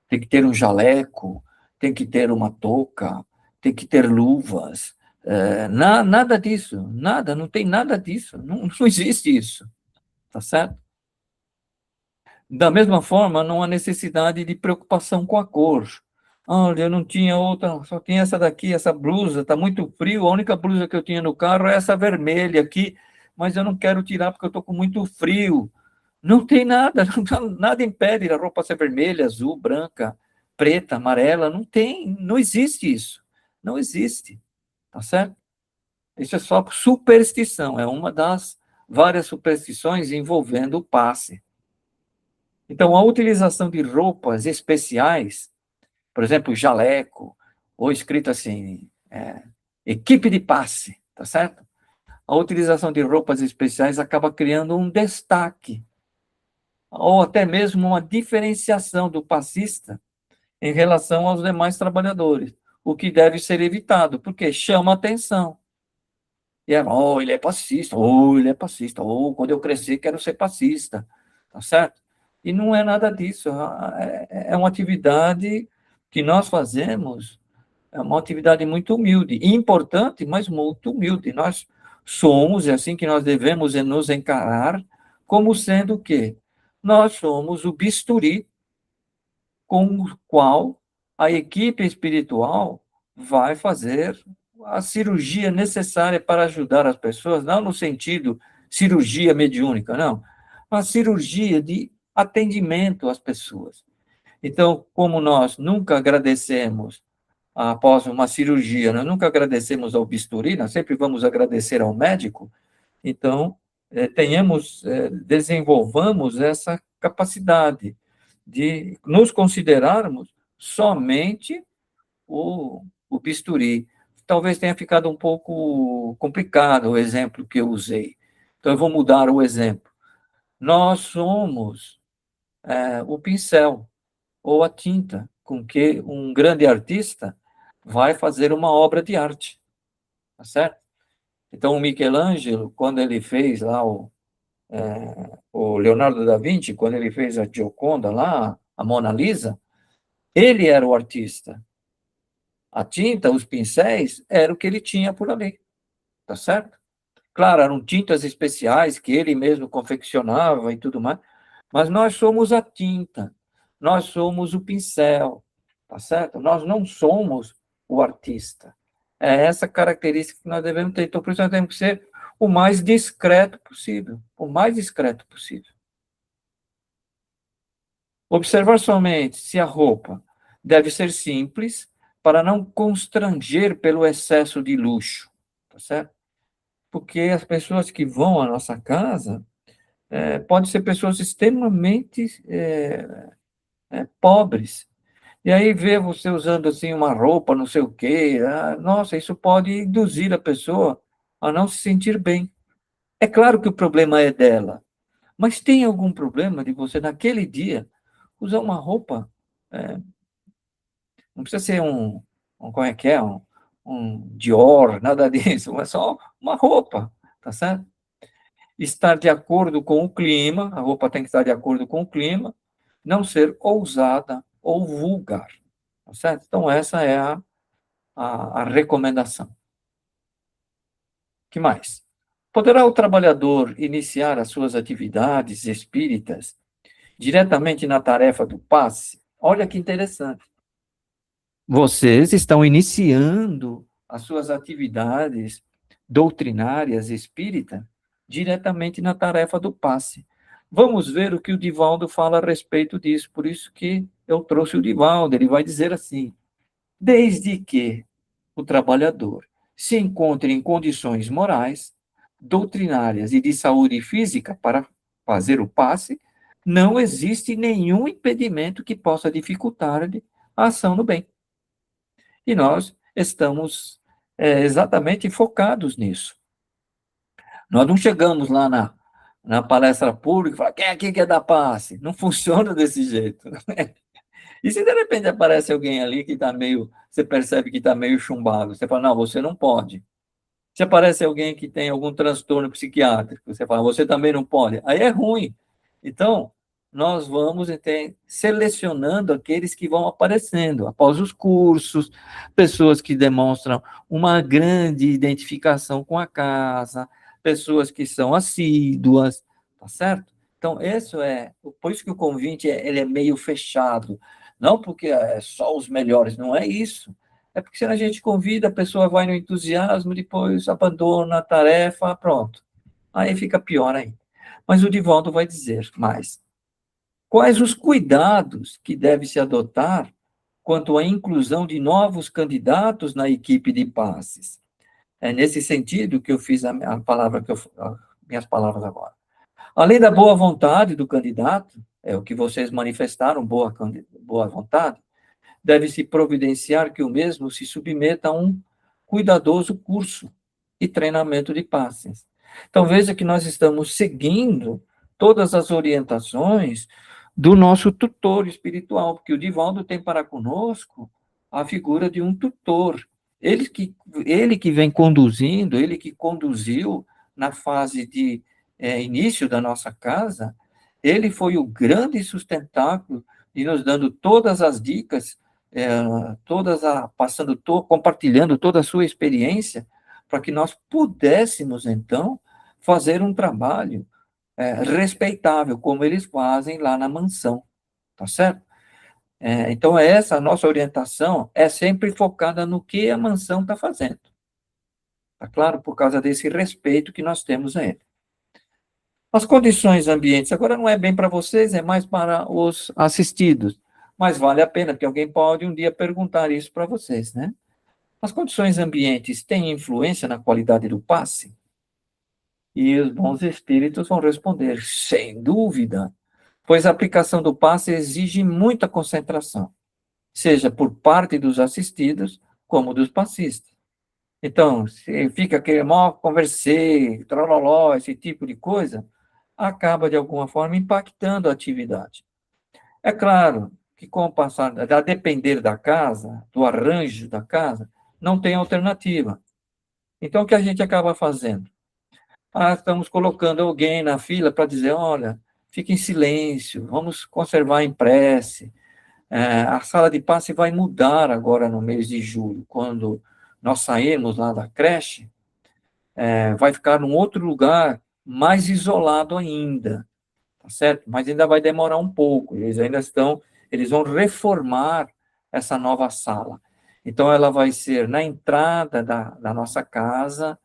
Tem que ter um jaleco, tem que ter uma touca, tem que ter luvas. Nada disso, nada, não tem nada disso, não existe isso, tá certo? Da mesma forma, não há necessidade de preocupação com a cor. Olha, eu não tinha outra, só tinha essa daqui, essa blusa, está muito frio, a única blusa que eu tinha no carro é essa vermelha aqui, mas eu não quero tirar porque eu estou com muito frio. Não tem nada, nada impede a roupa ser vermelha, azul, branca, preta, amarela, não tem, não existe isso. Não existe, tá certo? Isso é só superstição, é uma das várias superstições envolvendo o passe. Então, a utilização de roupas especiais, por exemplo, jaleco, ou escrito assim, equipe de passe, tá certo? A utilização de roupas especiais acaba criando um destaque, ou até mesmo uma diferenciação do passista em relação aos demais trabalhadores, o que deve ser evitado, porque chama atenção. E é, oh, ele é passista, ou ele é passista, ou quando eu crescer quero ser passista, tá certo? E não é nada disso, é uma atividade que nós fazemos, é uma atividade muito humilde, importante, mas muito humilde. Nós somos, é assim que nós devemos nos encarar, como sendo o quê? Nós somos o bisturi com o qual a equipe espiritual vai fazer a cirurgia necessária para ajudar as pessoas, não no sentido cirurgia mediúnica, não. A cirurgia de atendimento às pessoas. Então, como nós nunca agradecemos após uma cirurgia, nós nunca agradecemos ao bisturi, nós sempre vamos agradecer ao médico, então, desenvolvamos essa capacidade de nos considerarmos somente o bisturi. Talvez tenha ficado um pouco complicado o exemplo que eu usei. Então, eu vou mudar o exemplo. Nós somos o pincel ou a tinta com que um grande artista vai fazer uma obra de arte, tá certo? Então, o Michelangelo, quando ele fez lá o Leonardo da Vinci, quando ele fez a Gioconda lá, a Mona Lisa, ele era o artista. A tinta, os pincéis, era o que ele tinha por ali, tá certo? Claro, eram tintas especiais que ele mesmo confeccionava e tudo mais, mas nós somos a tinta, nós somos o pincel, tá certo? Nós não somos o artista. É essa característica que nós devemos ter. Então, por isso, nós temos que ser o mais discreto possível, o mais discreto possível. Observar somente se a roupa deve ser simples para não constranger pelo excesso de luxo, tá certo? Porque as pessoas que vão à nossa casa podem ser pessoas extremamente pobres. E aí vê você usando assim uma roupa, não sei o quê, nossa, isso pode induzir a pessoa a não se sentir bem. É claro que o problema é dela, mas tem algum problema de você, naquele dia, usar uma roupa não precisa ser como é que é, um Dior, nada disso, é só uma roupa, tá certo? Estar de acordo com o clima, a roupa tem que estar de acordo com o clima, não ser ousada ou vulgar, tá certo? Então, essa é a recomendação. Que mais? Poderá o trabalhador iniciar as suas atividades espíritas diretamente na tarefa do passe? Olha que interessante. Vocês estão iniciando as suas atividades doutrinárias espírita diretamente na tarefa do passe. Vamos ver o que o Divaldo fala a respeito disso. Por isso que eu trouxe o Divaldo. Ele vai dizer assim: desde que o trabalhador se encontre em condições morais, doutrinárias e de saúde física para fazer o passe, não existe nenhum impedimento que possa dificultar-lhe a ação no bem. E nós estamos exatamente focados nisso. Nós não chegamos lá na palestra pública e falamos, quem aqui quer dar passe? Não funciona desse jeito. E se de repente aparece alguém ali que está meio, você percebe que está meio chumbado, você fala, não, você não pode. Se aparece alguém que tem algum transtorno psiquiátrico, você fala, você também não pode. Aí é ruim. Então, nós vamos selecionando aqueles que vão aparecendo após os cursos, pessoas que demonstram uma grande identificação com a casa, pessoas que são assíduas, tá certo? Então, por isso que o convite ele é meio fechado, não porque é só os melhores, não é isso. É porque se a gente convida, a pessoa vai no entusiasmo, depois abandona a tarefa, pronto. Aí fica pior ainda. Mas o Divaldo vai dizer mais. Quais os cuidados que deve se adotar quanto à inclusão de novos candidatos na equipe de passes? É nesse sentido que eu fiz minhas palavras agora. Além da boa vontade do candidato, é o que vocês manifestaram, boa vontade, deve-se providenciar que o mesmo se submeta a um cuidadoso curso e treinamento de passes. Então, veja que nós estamos seguindo todas as orientações do nosso tutor espiritual, porque o Divaldo tem para conosco a figura de um tutor. Ele que vem conduzindo, ele que conduziu na fase de início da nossa casa, ele foi o grande sustentáculo e nos dando todas as dicas, compartilhando toda a sua experiência, para que nós pudéssemos, então, fazer um trabalho respeitável, como eles fazem lá na mansão, tá certo? Então, essa a nossa orientação é sempre focada no que a mansão está fazendo, tá claro? Por causa desse respeito que nós temos a ele. As condições ambientes, agora não é bem para vocês, é mais para os assistidos, mas vale a pena, porque alguém pode um dia perguntar isso para vocês, né? As condições ambientes têm influência na qualidade do passe? E os bons espíritos vão responder, sem dúvida, pois a aplicação do passe exige muita concentração, seja por parte dos assistidos, como dos passistas. Então, se fica aquele maior conversei, trololó, esse tipo de coisa, acaba, de alguma forma, impactando a atividade. É claro que, com o passar, a depender da casa, do arranjo da casa, não tem alternativa. Então, o que a gente acaba fazendo? Estamos colocando alguém na fila para dizer, olha, fique em silêncio, vamos conservar em prece. A sala de passe vai mudar agora no mês de julho, quando nós sairmos lá da creche, vai ficar num outro lugar mais isolado ainda, tá certo? Mas ainda vai demorar um pouco, eles vão reformar essa nova sala. Então, ela vai ser na entrada da nossa casa,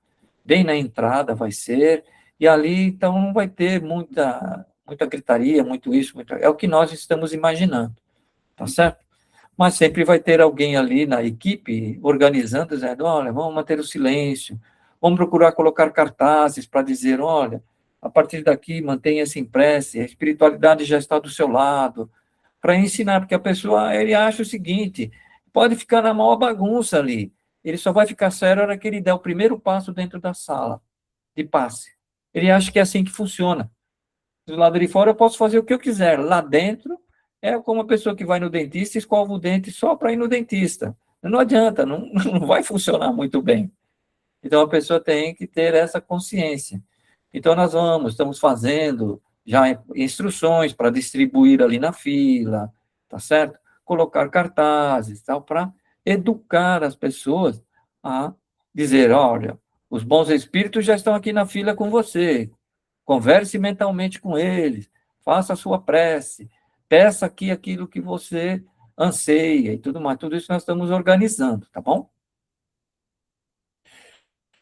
bem na entrada vai ser, e ali, então, não vai ter muita gritaria, muito isso, é o que nós estamos imaginando, tá certo? Mas sempre vai ter alguém ali na equipe organizando, dizendo, olha, vamos manter o silêncio, vamos procurar colocar cartazes para dizer, olha, a partir daqui mantenha-se em prece, a espiritualidade já está do seu lado, para ensinar, porque a pessoa, ele acha o seguinte, pode ficar na maior bagunça ali, ele só vai ficar sério na hora que ele der o primeiro passo dentro da sala de passe. Ele acha que é assim que funciona. Do lado de fora eu posso fazer o que eu quiser. Lá dentro é como uma pessoa que vai no dentista e escova o dente só para ir no dentista. Não adianta, não, não vai funcionar muito bem. Então a pessoa tem que ter essa consciência. Então estamos fazendo já instruções para distribuir ali na fila, tá certo? Colocar cartazes, tal, para educar as pessoas a dizer, olha, os bons espíritos já estão aqui na fila com você. Converse mentalmente com eles, faça a sua prece, peça aqui aquilo que você anseia e tudo mais. Tudo isso nós estamos organizando, tá bom?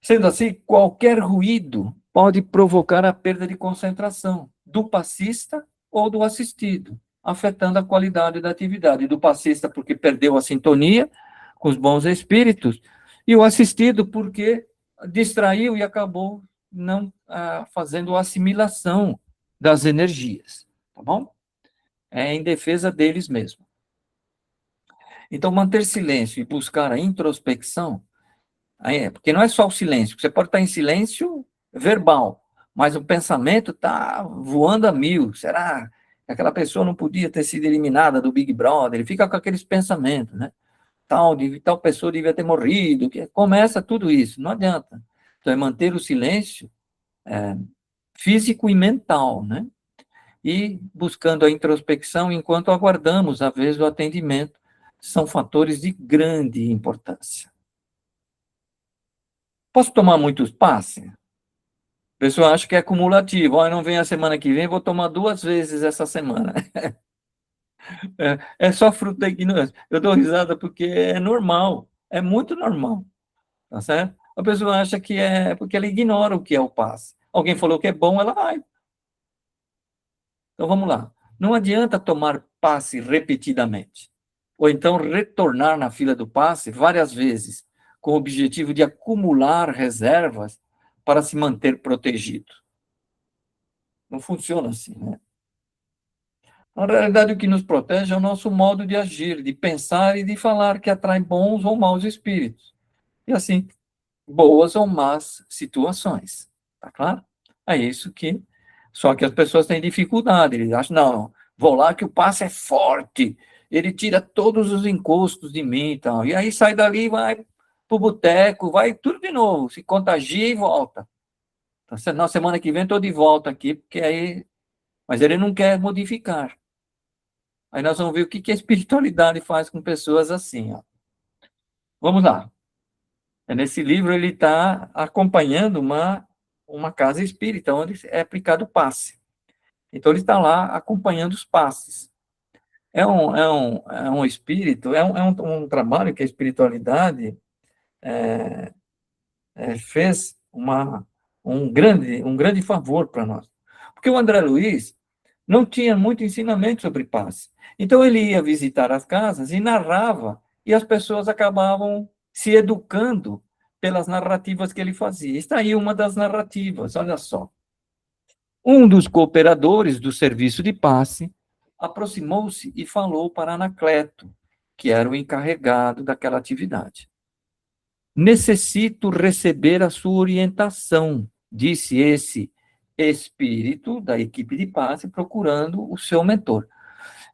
Sendo assim, qualquer ruído pode provocar a perda de concentração do passista ou do assistido, afetando a qualidade da atividade. Do passista, porque perdeu a sintonia com os bons espíritos, e o assistido, porque distraiu e acabou não fazendo a assimilação das energias, tá bom? É em defesa deles mesmo. Então, manter silêncio e buscar a introspecção porque não é só o silêncio, você pode estar em silêncio verbal, mas o pensamento está voando a mil. Será que aquela pessoa não podia ter sido eliminada do Big Brother? Ele fica com aqueles pensamentos, né? Tal pessoa devia ter morrido. Começa tudo isso, não adianta. Então, é manter o silêncio físico e mental, né? E buscando a introspecção enquanto aguardamos a vez do atendimento, são fatores de grande importância. Posso tomar muitos passes? A pessoa acha que é acumulativo. Não vem a semana que vem, vou tomar 2 vezes essa semana. É só fruto da ignorância. Eu dou risada porque é normal, é muito normal, tá certo? A pessoa acha que é porque ela ignora o que é o passe. Alguém falou que é bom, ela vai. Então vamos lá. Não adianta tomar passe repetidamente, ou então retornar na fila do passe várias vezes, com o objetivo de acumular reservas para se manter protegido. Não funciona assim, né? Na realidade, o que nos protege é o nosso modo de agir, de pensar e de falar, que atrai bons ou maus espíritos. E assim, boas ou más situações. Tá claro? É isso que. Só que as pessoas têm dificuldade. Eles acham, não, vou lá que o passe é forte, ele tira todos os encostos de mim e tal. E aí sai dali, vai para o boteco, vai tudo de novo, se contagia e volta. Então, na semana que vem estou de volta aqui, porque aí. Mas ele não quer modificar. Aí nós vamos ver o que a espiritualidade faz com pessoas assim. Ó. Vamos lá. Nesse livro ele está acompanhando uma casa espírita, onde é aplicado o passe. Então ele está lá acompanhando os passes. É um espírito, um trabalho que a espiritualidade fez um grande favor para nós. Porque o André Luiz não tinha muito ensinamento sobre paz. Então ele ia visitar as casas e narrava, e as pessoas acabavam se educando pelas narrativas que ele fazia. Está aí uma das narrativas, olha só. Um dos cooperadores do serviço de passe aproximou-se e falou para Anacleto, que era o encarregado daquela atividade. Necessito receber a sua orientação, disse esse espírito da equipe de passe procurando o seu mentor.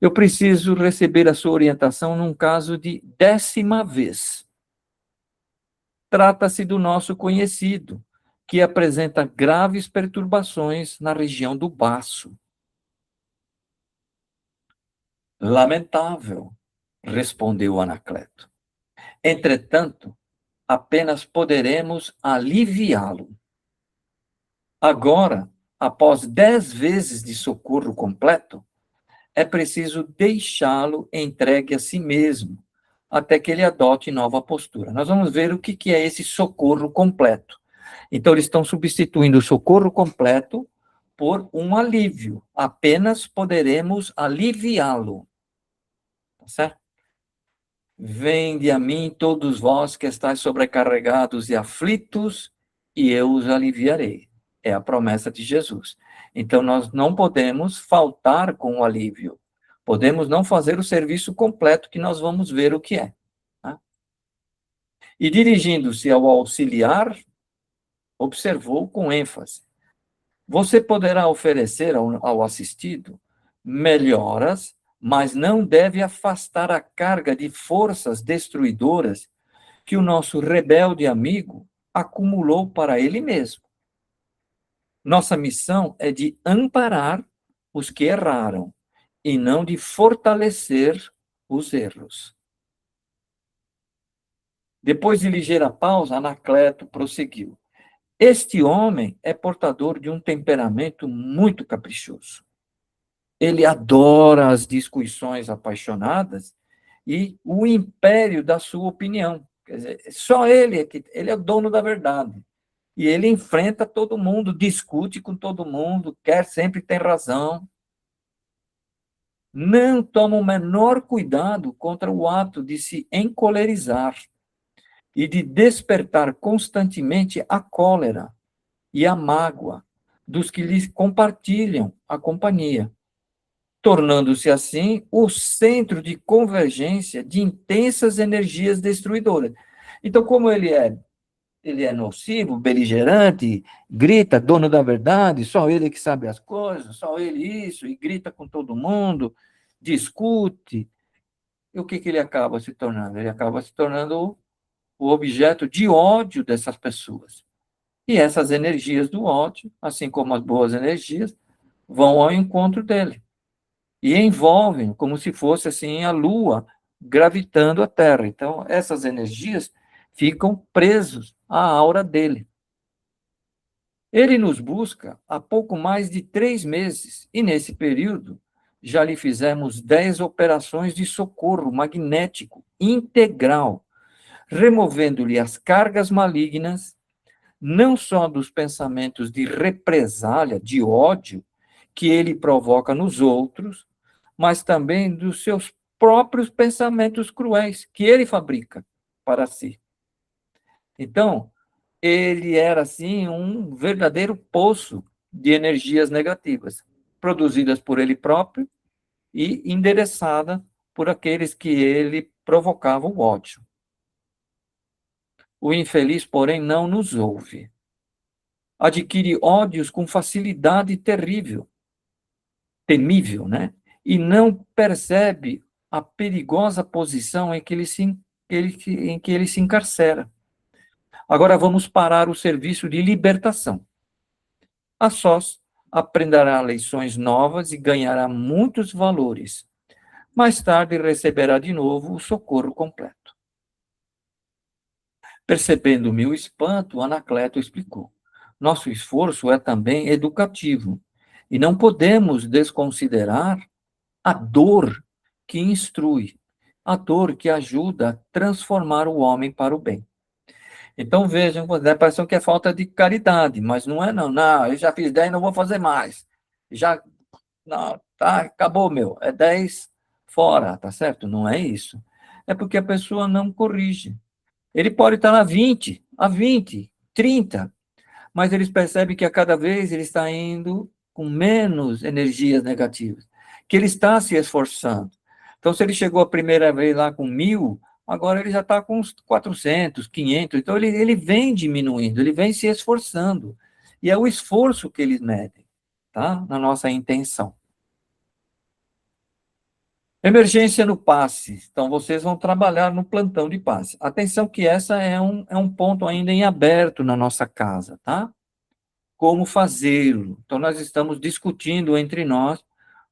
Eu preciso receber a sua orientação num caso de 10ª vez. Trata-se do nosso conhecido, que apresenta graves perturbações na região do baço. Lamentável, respondeu Anacleto. Entretanto, apenas poderemos aliviá-lo. Agora, após 10 vezes de socorro completo, é preciso deixá-lo entregue a si mesmo, até que ele adote nova postura. Nós vamos ver o que é esse socorro completo. Então, eles estão substituindo o socorro completo por um alívio. Apenas poderemos aliviá-lo. Tá certo? Vinde a mim todos vós que estáis sobrecarregados e aflitos, e eu os aliviarei. É a promessa de Jesus. Então, nós não podemos faltar com o alívio. Podemos não fazer o serviço completo, que nós vamos ver o que é. Tá? E dirigindo-se ao auxiliar, observou com ênfase: você poderá oferecer ao assistido melhoras, mas não deve afastar a carga de forças destruidoras que o nosso rebelde amigo acumulou para ele mesmo. Nossa missão é de amparar os que erraram e não de fortalecer os erros. Depois de ligeira pausa, Anacleto prosseguiu. Este homem é portador de um temperamento muito caprichoso. Ele adora as discussões apaixonadas e o império da sua opinião. Quer dizer, só ele é o dono da verdade. E ele enfrenta todo mundo, discute com todo mundo, quer sempre ter razão. Não toma o menor cuidado contra o ato de se encolerizar e de despertar constantemente a cólera e a mágoa dos que lhes compartilham a companhia, tornando-se assim o centro de convergência de intensas energias destruidoras. Então, como ele é nocivo, beligerante, grita, dono da verdade, só ele que sabe as coisas, só ele isso, e grita com todo mundo, discute, e o que ele acaba se tornando? Ele acaba se tornando o objeto de ódio dessas pessoas. E essas energias do ódio, assim como as boas energias, vão ao encontro dele. E envolvem, como se fosse assim a Lua gravitando a Terra. Então, essas energias ficam presas à aura dele. Ele nos busca há pouco mais de 3 meses, e nesse período já lhe fizemos 10 operações de socorro magnético integral, removendo-lhe as cargas malignas, não só dos pensamentos de represália, de ódio, que ele provoca nos outros, mas também dos seus próprios pensamentos cruéis, que ele fabrica para si. Então, ele era, assim, um verdadeiro poço de energias negativas, produzidas por ele próprio e endereçada por aqueles que ele provocava o ódio. O infeliz, porém, não nos ouve. Adquire ódios com facilidade terrível, temível, né? E não percebe a perigosa posição em que ele se encarcera. Agora vamos parar o serviço de libertação. A sós, aprenderá lições novas e ganhará muitos valores. Mais tarde receberá de novo o socorro completo. Percebendo o meu espanto, Anacleto explicou. Nosso esforço é também educativo, e não podemos desconsiderar a dor que instrui, a dor que ajuda a transformar o homem para o bem. Então, vejam, dá a impressão que é falta de caridade, mas não é não. Não, eu já fiz 10, não vou fazer mais. já, não, tá, acabou, meu, é 10 fora, tá certo? Não é isso. É porque a pessoa não corrige. Ele pode estar na 20, a 20, 30, mas eles percebem que a cada vez ele está indo com menos energias negativas, que ele está se esforçando. Então, se ele chegou a primeira vez lá com 1.000, agora ele já está com uns 400, 500, então ele vem diminuindo, ele vem se esforçando, e é o esforço que eles medem, tá? Na nossa intenção. Emergência no passe. Então, vocês vão trabalhar no plantão de passe. Atenção que essa é um ponto ainda em aberto na nossa casa, tá? Como fazê-lo. Então, nós estamos discutindo entre nós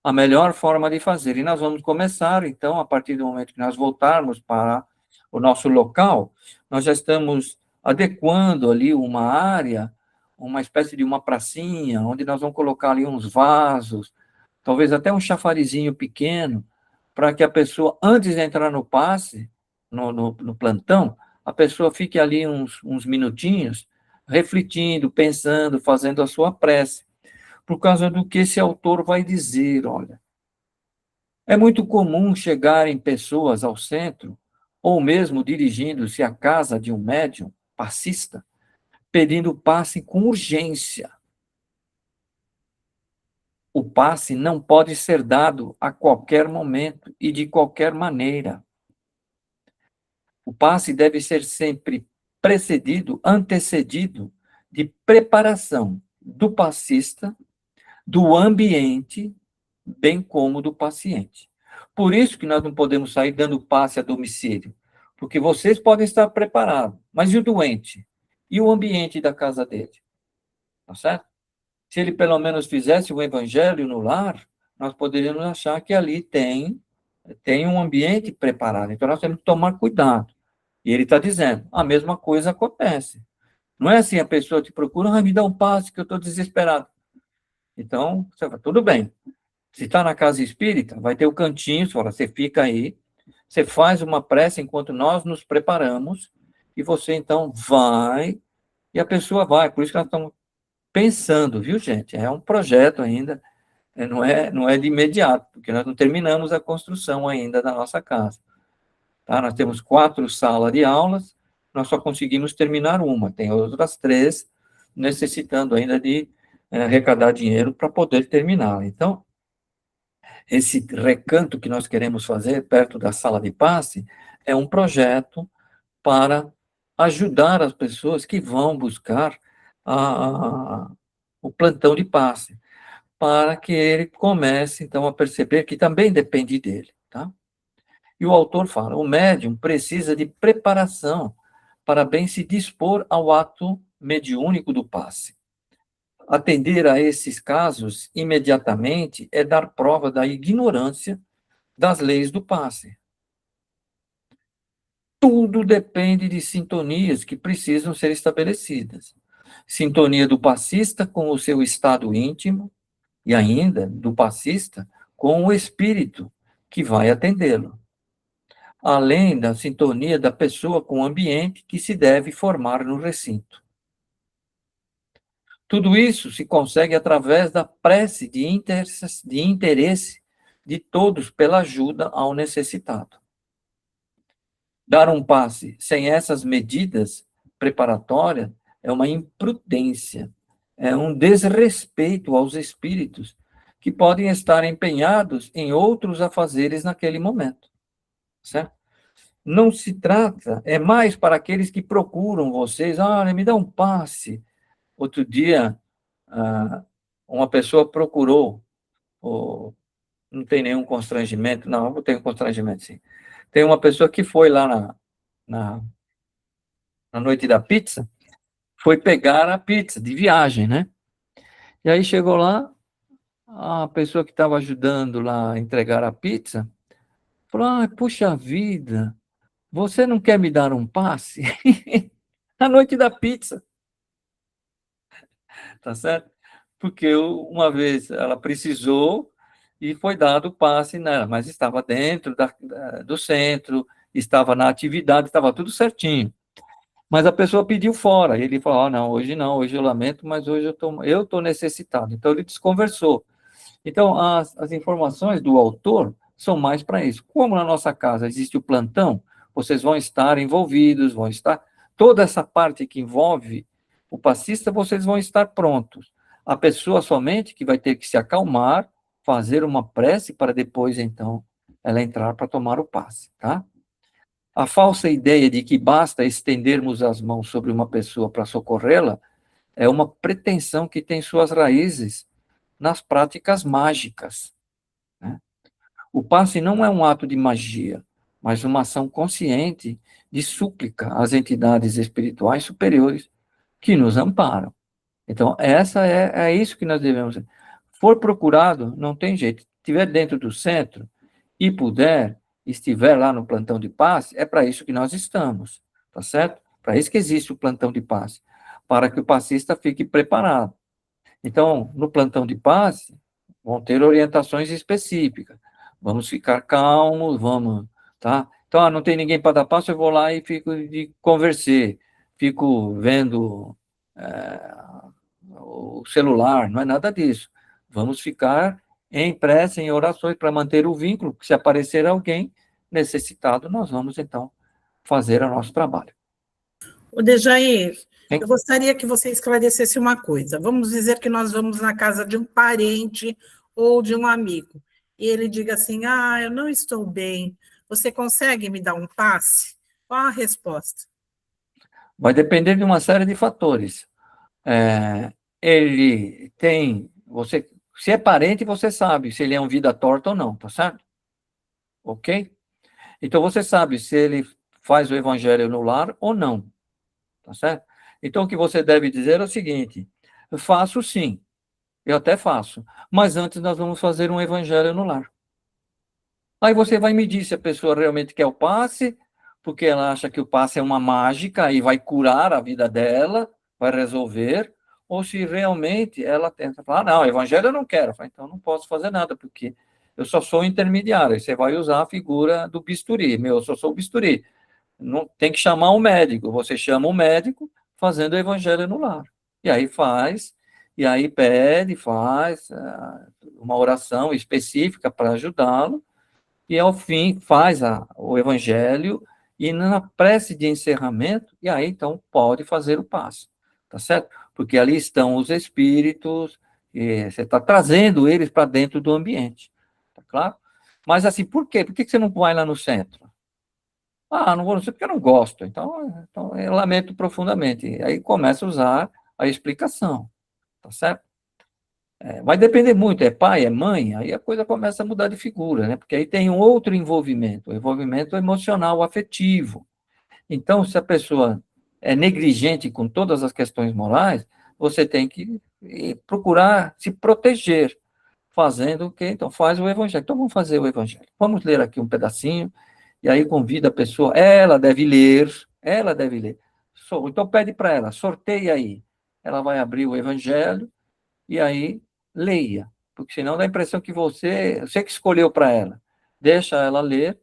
a melhor forma de fazer. E nós vamos começar, então, a partir do momento que nós voltarmos para o nosso local, nós já estamos adequando ali uma área, uma espécie de uma pracinha, onde nós vamos colocar ali uns vasos, talvez até um chafarizinho pequeno, para que a pessoa, antes de entrar no passe, no plantão, a pessoa fique ali uns minutinhos, refletindo, pensando, fazendo a sua prece, por causa do que esse autor vai dizer, olha. É muito comum chegarem pessoas ao centro, ou mesmo dirigindo-se à casa de um médium passista, pedindo passe com urgência. O passe não pode ser dado a qualquer momento e de qualquer maneira. O passe deve ser sempre precedido, antecedido de preparação do passista, do ambiente, bem como do paciente. Por isso que nós não podemos sair dando passe a domicílio, porque vocês podem estar preparados, mas e o doente? E o ambiente da casa dele? Tá certo? Se ele pelo menos fizesse o evangelho no lar, nós poderíamos achar que ali tem um ambiente preparado. Então nós temos que tomar cuidado. E ele está dizendo, a mesma coisa acontece. Não é assim, a pessoa te procura, me dá um passe que eu estou desesperado. Então, você fala, tudo bem. Se está na casa espírita, vai ter o cantinho, você fica aí, você faz uma prece enquanto nós nos preparamos, e você então vai, e a pessoa vai. Por isso que nós estamos pensando, viu, gente? É um projeto ainda, não é de imediato, porque nós não terminamos a construção ainda da nossa casa. Tá? Nós temos 4 salas de aulas, nós só conseguimos terminar uma, tem outras 3 necessitando ainda de arrecadar dinheiro para poder terminar. Então, esse recanto que nós queremos fazer perto da sala de passe é um projeto para ajudar as pessoas que vão buscar o plantão de passe, para que ele comece, então, a perceber que também depende dele, tá? E o autor fala, o médium precisa de preparação para bem se dispor ao ato mediúnico do passe. Atender a esses casos imediatamente é dar prova da ignorância das leis do passe. Tudo depende de sintonias que precisam ser estabelecidas. Sintonia do passista com o seu estado íntimo e ainda do passista com o espírito que vai atendê-lo. Além da sintonia da pessoa com o ambiente que se deve formar no recinto. Tudo isso se consegue através da prece de interesse de todos pela ajuda ao necessitado. Dar um passe sem essas medidas preparatórias é uma imprudência, é um desrespeito aos espíritos que podem estar empenhados em outros afazeres naquele momento, certo? Não se trata, é mais para aqueles que procuram vocês, me dá um passe. Outro dia, uma pessoa procurou, não tem nenhum constrangimento, não, eu tenho constrangimento, sim. Tem uma pessoa que foi lá na, na noite da pizza, foi pegar a pizza de viagem, né? E aí chegou lá, a pessoa que estava ajudando lá a entregar a pizza, falou, puxa vida, você não quer me dar um passe? Na noite da pizza, tá certo? Porque uma vez ela precisou e foi dado o passe nela, mas estava dentro do centro, estava na atividade, estava tudo certinho. Mas a pessoa pediu fora. E ele falou: não, hoje eu lamento, mas hoje eu tô necessitado. Então ele desconversou. Então, as informações do autor são mais para isso. Como na nossa casa existe o plantão, vocês vão estar envolvidos, vão estar. Toda essa parte que envolve o passista, vocês vão estar prontos. A pessoa somente que vai ter que se acalmar, fazer uma prece para depois, então, ela entrar para tomar o passe, tá? A falsa ideia de que basta estendermos as mãos sobre uma pessoa para socorrê-la é uma pretensão que tem suas raízes nas práticas mágicas, né? O passe não é um ato de magia, mas uma ação consciente de súplica às entidades espirituais superiores que nos amparam. Então, é isso que nós devemos. For procurado, não tem jeito. Estiver dentro do centro e puder, estiver lá no plantão de passe, é para isso que nós estamos, tá certo? Para isso que existe o plantão de passe, para que o passista fique preparado. Então, no plantão de passe, vão ter orientações específicas. Vamos ficar calmos, vamos, tá? Então, não tem ninguém para dar passo, eu vou lá e fico de conversar, fico vendo o celular, não é nada disso. Vamos ficar em prece, em orações, para manter o vínculo, se aparecer alguém necessitado, nós vamos, então, fazer o nosso trabalho. O Dejair, Hein? eu gostaria que você esclarecesse uma coisa. Vamos dizer que nós vamos na casa de um parente ou de um amigo, e ele diga assim, eu não estou bem, você consegue me dar um passe? Qual a resposta? Vai depender de uma série de fatores. Ele tem, se é parente, você sabe se ele é um vida torta ou não, tá certo? Ok? Então você sabe se ele faz o evangelho no lar ou não, tá certo? Então o que você deve dizer é o seguinte: eu faço sim, eu até faço, mas antes nós vamos fazer um evangelho no lar. Aí você vai medir se a pessoa realmente quer o passe, porque ela acha que o passe é uma mágica e vai curar a vida dela, vai resolver, ou se realmente ela tenta falar, não, evangelho eu não quero. Falo, então não posso fazer nada, porque eu só sou intermediário. Aí você vai usar a figura do bisturi. Eu só sou o bisturi. Não, tem que chamar um médico. Você chama o médico fazendo o evangelho no lar. E aí faz, e aí pede, faz uma oração específica para ajudá-lo, e ao fim faz o evangelho, e na prece de encerramento, e aí então pode fazer o passe, tá certo? Porque ali estão os espíritos, e você está trazendo eles para dentro do ambiente, tá claro? Mas assim, por quê? Por que você não vai lá no centro? Não vou no centro porque eu não gosto, então eu lamento profundamente. E aí começa a usar a explicação, tá certo? Vai depender muito, é pai, é mãe, aí a coisa começa a mudar de figura, né? Porque aí tem um outro envolvimento, o envolvimento emocional, afetivo. Então, se a pessoa é negligente com todas as questões morais, você tem que procurar se proteger, fazendo o quê? Então, faz o evangelho. Então, vamos fazer o evangelho. Vamos ler aqui um pedacinho, e aí convida a pessoa, ela deve ler. Então, pede para ela, sorteia aí. Ela vai abrir o evangelho, e aí leia, porque senão dá a impressão que você que escolheu para ela. Deixa ela ler,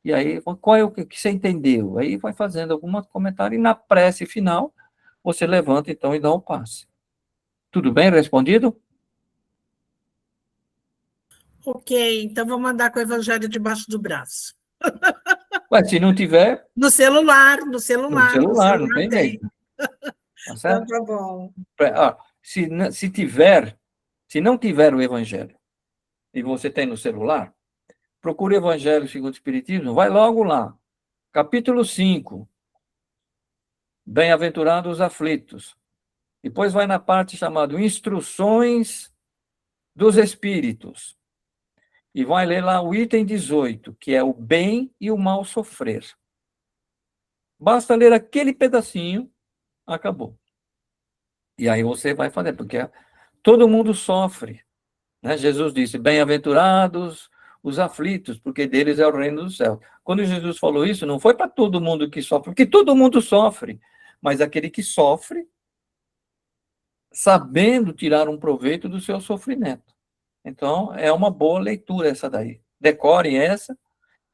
e aí, qual é o que você entendeu? Aí vai fazendo algum comentário, e na prece final, você levanta, então, e dá um passe. Tudo bem respondido? Ok, então vamos andar com o evangelho debaixo do braço. Ué, se não tiver, No celular, no celular, não tem tem. jeito. Tá Então certo? tá bom. Se não tiver o evangelho, e você tem no celular, procure o Evangelho segundo o Espiritismo, vai logo lá. Capítulo 5, Bem-aventurados os aflitos. Depois vai na parte chamada Instruções dos Espíritos. E vai ler lá o item 18, que é o bem e o mal sofrer. Basta ler aquele pedacinho, acabou. E aí você vai fazer, porque todo mundo sofre, né? Jesus disse, bem-aventurados os aflitos, porque deles é o reino do céu. Quando Jesus falou isso, não foi para todo mundo que sofre, porque todo mundo sofre, mas aquele que sofre sabendo tirar um proveito do seu sofrimento. Então, é uma boa leitura essa daí. Decore essa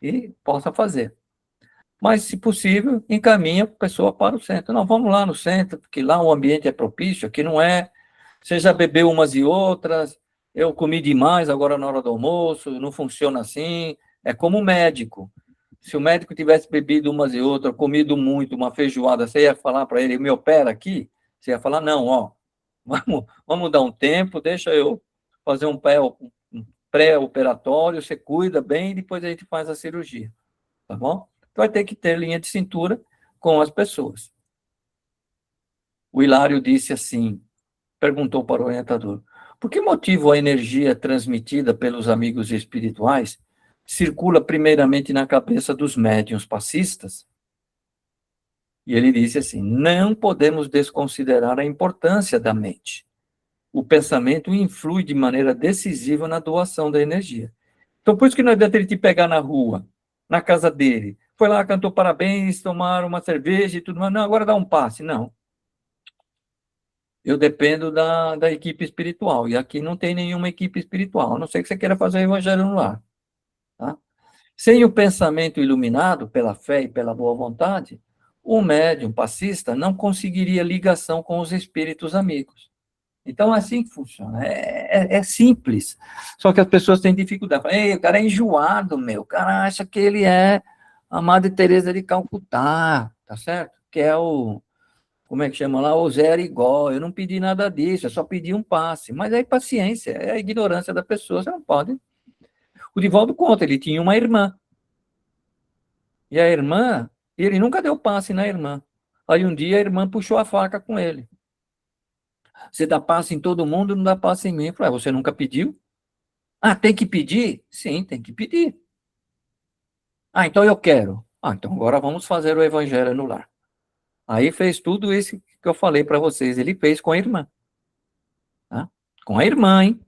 e possa fazer. Mas, se possível, encaminha a pessoa para o centro. Não, vamos lá no centro, porque lá o ambiente é propício, aqui não é. Você já bebeu umas e outras, eu comi demais agora na hora do almoço, não funciona assim. É como o médico. Se o médico tivesse bebido umas e outras, comido muito, uma feijoada, você ia falar para ele, me opera aqui? Você ia falar, não, ó, vamos dar um tempo, deixa eu fazer um pré-operatório, você cuida bem e depois a gente faz a cirurgia, tá bom? Então vai ter que ter linha de cintura com as pessoas. O Hilário disse assim, perguntou para o orientador, por que motivo a energia transmitida pelos amigos espirituais circula primeiramente na cabeça dos médiuns passistas? E ele disse assim, não podemos desconsiderar a importância da mente. O pensamento influi de maneira decisiva na doação da energia. Então, por isso que não adianta ele te pegar na rua, na casa dele. Foi lá, cantou parabéns, tomaram uma cerveja e tudo mais. Não, agora dá um passe. Não. Eu dependo da equipe espiritual. E aqui não tem nenhuma equipe espiritual, a não ser que você queira fazer o evangelho no lar. Tá? Sem o pensamento iluminado pela fé e pela boa vontade, o médium passista não conseguiria ligação com os espíritos amigos. Então, é assim que funciona. É simples. Só que as pessoas têm dificuldade. Falam, ei, o cara é enjoado, meu. O cara acha que ele é a Madre Teresa de Calcutá, tá certo? Que é o, como é que chama lá? O Zé Arigó. Eu não pedi nada disso, eu só pedi um passe. Mas é paciência, é a ignorância da pessoa. Você não pode. O Divaldo conta, ele tinha uma irmã. E a irmã, ele nunca deu passe na irmã. Aí um dia a irmã puxou a faca com ele. Você dá passe em todo mundo, não dá passe em mim. Eu falei, você nunca pediu? Ah, tem que pedir? Sim, tem que pedir. Ah, então eu quero. Ah, então agora vamos fazer o evangelho no lar. Aí fez tudo isso que eu falei para vocês. Ele fez com a irmã. Tá? Com a irmã, hein?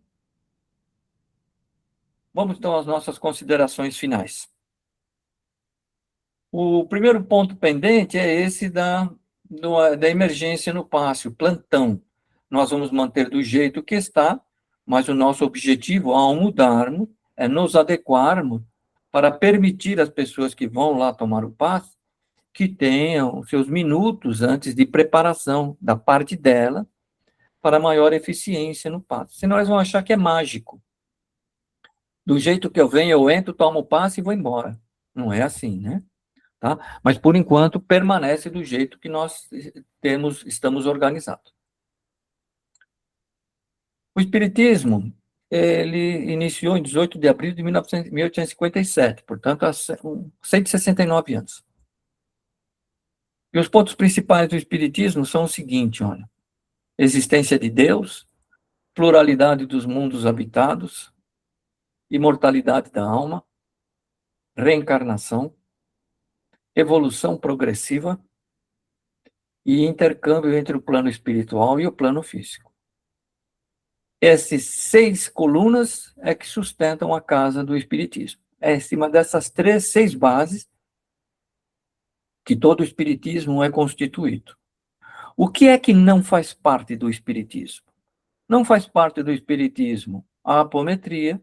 Vamos então às nossas considerações finais. O primeiro ponto pendente é esse da emergência no passe, o plantão. Nós vamos manter do jeito que está, mas o nosso objetivo, ao mudarmos, é nos adequarmos para permitir às pessoas que vão lá tomar o passe que tenham seus minutos antes de preparação da parte dela para maior eficiência no passe. Senão eles vão achar que é mágico. Do jeito que eu venho, eu entro, tomo o passe e vou embora. Não é assim, né? Tá? Mas, por enquanto, permanece do jeito que nós estamos organizados. O Espiritismo, ele iniciou em 18 de abril de 1857, portanto, há 169 anos. E os pontos principais do Espiritismo são os seguintes, olha. Existência de Deus, pluralidade dos mundos habitados, imortalidade da alma, reencarnação, evolução progressiva e intercâmbio entre o plano espiritual e o plano físico. Essas 6 colunas é que sustentam a casa do Espiritismo. É em cima dessas 6 bases que todo o Espiritismo é constituído. O que é que não faz parte do Espiritismo? Não faz parte do Espiritismo a apometria,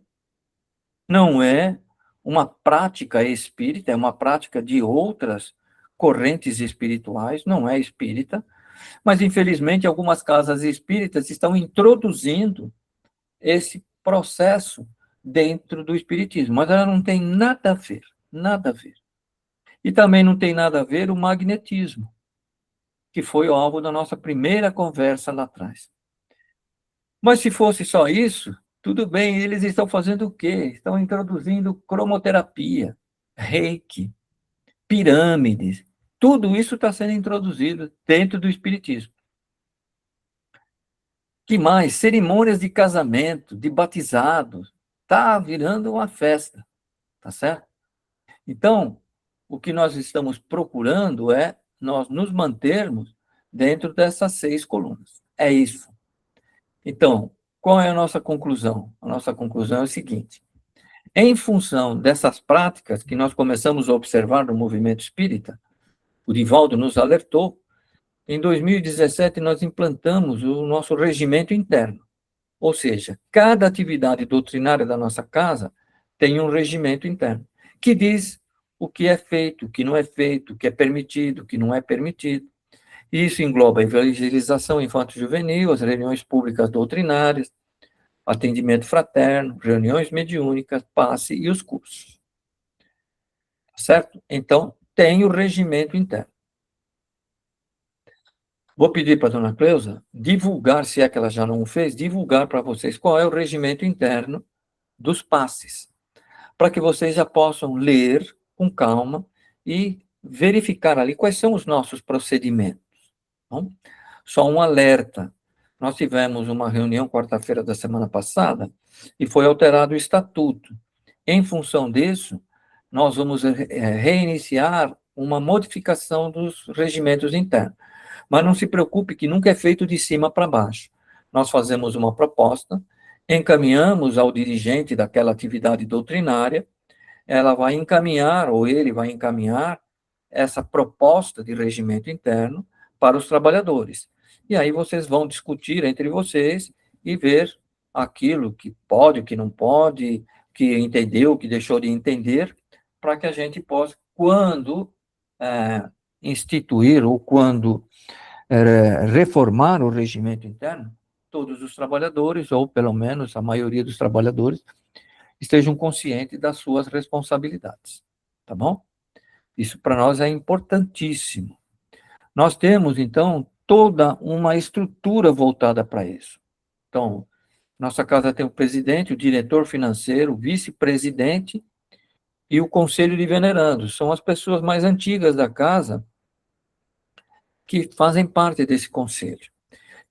não é uma prática espírita, é uma prática de outras correntes espirituais, não é espírita, mas infelizmente algumas casas espíritas estão introduzindo esse processo dentro do espiritismo, mas ela não tem nada a ver, nada a ver. E também não tem nada a ver o magnetismo, que foi o alvo da nossa primeira conversa lá atrás. Mas se fosse só isso, tudo bem, eles estão fazendo o quê? Estão introduzindo cromoterapia, reiki, pirâmides, tudo isso está sendo introduzido dentro do espiritismo. Que mais? Cerimônias de casamento, de batizado, está virando uma festa, tá certo? Então, o que nós estamos procurando é nós nos mantermos dentro dessas 6 colunas. É isso. Então, qual é a nossa conclusão? A nossa conclusão é o seguinte: em função dessas práticas que nós começamos a observar no movimento espírita, o Divaldo nos alertou, em 2017 nós implantamos o nosso regimento interno. Ou seja, cada atividade doutrinária da nossa casa tem um regimento interno, que diz o que é feito, o que não é feito, o que é permitido, o que não é permitido. Isso engloba a evangelização infanto-juvenil, as reuniões públicas doutrinárias, atendimento fraterno, reuniões mediúnicas, passe e os cursos. Certo? Então, tem o regimento interno. Vou pedir para a dona Cleusa divulgar, se é que ela já não o fez, divulgar para vocês qual é o regimento interno dos passes, para que vocês já possam ler com calma e verificar ali quais são os nossos procedimentos. Bom, só um alerta. Nós tivemos uma reunião quarta-feira da semana passada e foi alterado o estatuto. Em função disso, nós vamos reiniciar uma modificação dos regimentos internos. Mas não se preocupe que nunca é feito de cima para baixo. Nós fazemos uma proposta, encaminhamos ao dirigente daquela atividade doutrinária, ela vai encaminhar, ou ele vai encaminhar, essa proposta de regimento interno para os trabalhadores. E aí vocês vão discutir entre vocês e ver aquilo que pode, o que não pode, que entendeu, o que deixou de entender, para que a gente possa, quando instituir ou quando reformar o regimento interno, todos os trabalhadores, ou pelo menos a maioria dos trabalhadores, estejam conscientes das suas responsabilidades, tá bom? Isso para nós é importantíssimo. Nós temos, então, toda uma estrutura voltada para isso. Então, nossa casa tem o presidente, o diretor financeiro, o vice-presidente e o conselho de venerandos. São as pessoas mais antigas da casa que fazem parte desse conselho.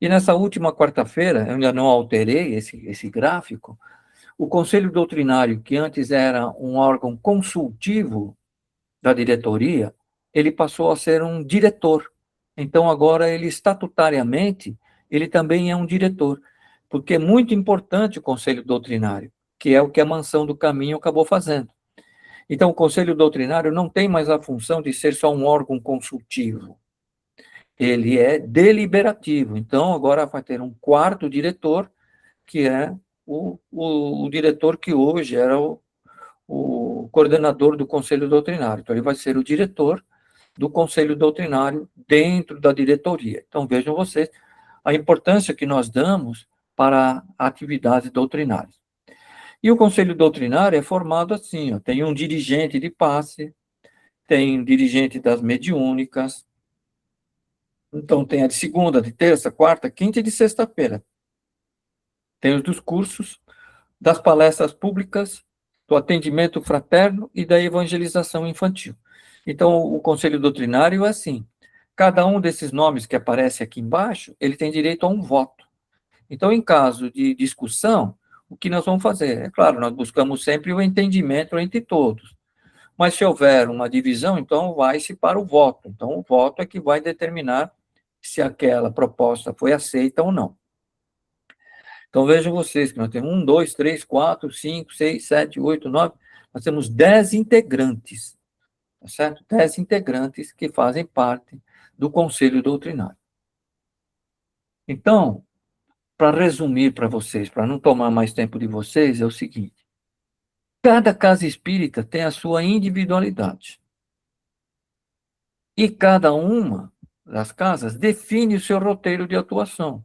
E nessa última quarta-feira, eu ainda não alterei esse gráfico, o conselho doutrinário, que antes era um órgão consultivo da diretoria, ele passou a ser um diretor. Então, agora, ele estatutariamente, ele também é um diretor, porque é muito importante o conselho doutrinário, que é o que a Mansão do Caminho acabou fazendo. Então, o conselho doutrinário não tem mais a função de ser só um órgão consultivo, ele é deliberativo. Então, agora vai ter um quarto diretor, que é o diretor que hoje era o coordenador do Conselho Doutrinário. Então, ele vai ser o diretor do Conselho Doutrinário dentro da diretoria. Então, vejam vocês a importância que nós damos para a atividade doutrinária. E o Conselho Doutrinário é formado assim, ó, tem um dirigente de passe, tem um dirigente das mediúnicas, então tem a de segunda, de terça, quarta, quinta e de sexta-feira. Tem os dos cursos, das palestras públicas, do atendimento fraterno e da evangelização infantil. Então, o conselho doutrinário é assim, cada um desses nomes que aparece aqui embaixo, ele tem direito a um voto. Então, em caso de discussão, o que nós vamos fazer? É claro, nós buscamos sempre o entendimento entre todos, mas se houver uma divisão, então vai-se para o voto. Então, o voto é que vai determinar se aquela proposta foi aceita ou não. Então, vejam vocês que nós temos 1, 2, 3, 4, 5, 6, 7, 8, 9, nós temos 10 integrantes, tá certo? 10 integrantes que fazem parte do Conselho Doutrinário. Então, para resumir para vocês, para não tomar mais tempo de vocês, é o seguinte: cada casa espírita tem a sua individualidade. E cada uma das casas define o seu roteiro de atuação.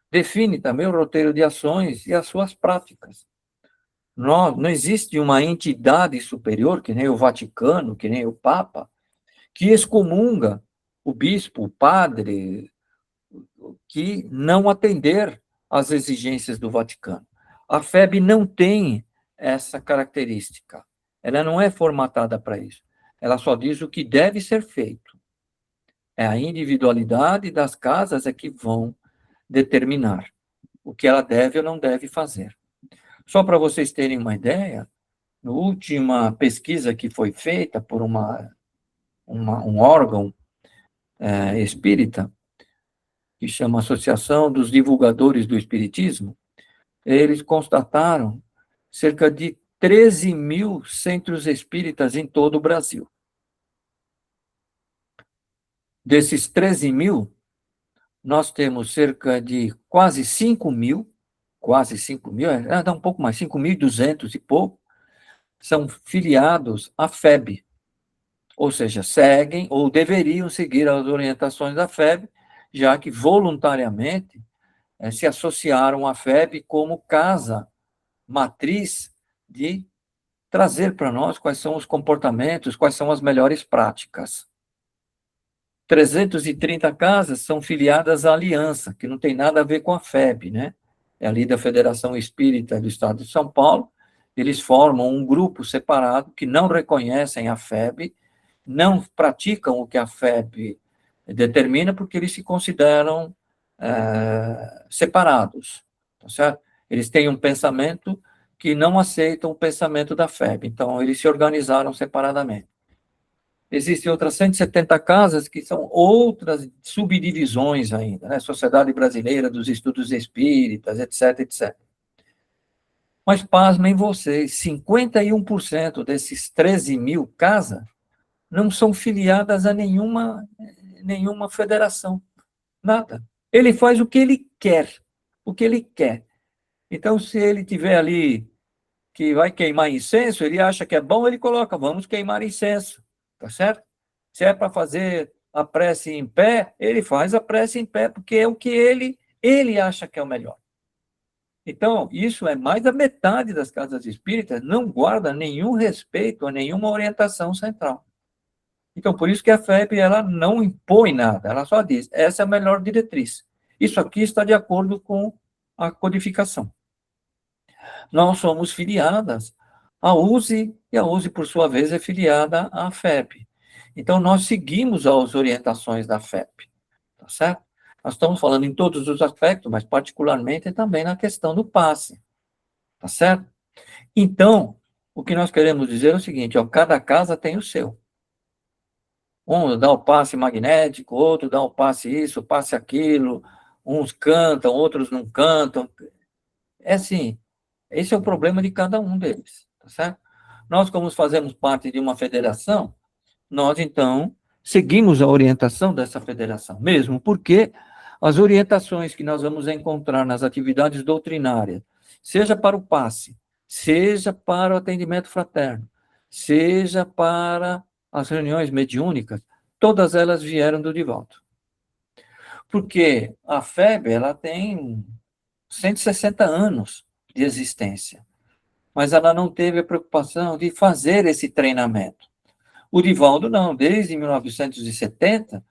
Define também o roteiro de ações e as suas práticas. Não existe uma entidade superior, que nem o Vaticano, que nem o Papa, que excomunga o bispo, o padre, que não atender às exigências do Vaticano. A FEB não tem essa característica. Ela não é formatada para isso. Ela só diz o que deve ser feito. É a individualidade das casas é que vão determinar o que ela deve ou não deve fazer. Só para vocês terem uma ideia, na última pesquisa que foi feita por um órgão espírita, que chama Associação dos Divulgadores do Espiritismo, eles constataram cerca de 13 mil centros espíritas em todo o Brasil. Desses 13 mil, nós temos cerca de quase 5 mil, dá um pouco mais, 5.200 e pouco, são filiados à FEB, ou seja, seguem ou deveriam seguir as orientações da FEB, já que voluntariamente se associaram à FEB como casa matriz de trazer para nós quais são os comportamentos, quais são as melhores práticas. 330 casas são filiadas à Aliança, que não tem nada a ver com a FEB, né? É ali da Federação Espírita do Estado de São Paulo. Eles formam um grupo separado que não reconhecem a FEB, não praticam o que a FEB determina, porque eles se consideram separados, tá certo? Eles têm um pensamento que não aceitam o pensamento da FEB, então eles se organizaram separadamente. Existem outras 170 casas que são outras subdivisões ainda, né? Sociedade Brasileira dos Estudos Espíritas, etc, etc. Mas pasmem vocês, 51% desses 13 mil casas não são filiadas a nenhuma federação, nada. Ele faz o que ele quer, o que ele quer. Então, se ele tiver ali que vai queimar incenso, ele acha que é bom, ele coloca, vamos queimar incenso, tá certo? Se é para fazer a prece em pé, ele faz a prece em pé, porque é o que ele acha que é o melhor. Então, isso é mais da metade das casas espíritas, não guarda nenhum respeito a nenhuma orientação central. Então, por isso que a FEB, ela não impõe nada, ela só diz, essa é a melhor diretriz. Isso aqui está de acordo com a codificação. Nós somos filiadas à USE, e a USE, por sua vez, é filiada à FEB. Então, nós seguimos as orientações da FEB, tá certo? Nós estamos falando em todos os aspectos, mas particularmente também na questão do passe, tá certo? Então, o que nós queremos dizer é o seguinte, ó, cada casa tem o seu. Um dá o passe magnético, outro dá o passe isso, o passe aquilo, uns cantam, outros não cantam. É assim, esse é o problema de cada um deles, tá certo? Nós, como fazemos parte de uma federação, nós, então, seguimos a orientação dessa federação, mesmo porque as orientações que nós vamos encontrar nas atividades doutrinárias, seja para o passe, seja para o atendimento fraterno, seja para as reuniões mediúnicas, todas elas vieram do Divaldo. Porque a FEB, ela tem 160 anos de existência, mas ela não teve a preocupação de fazer esse treinamento. O Divaldo não, desde 1970,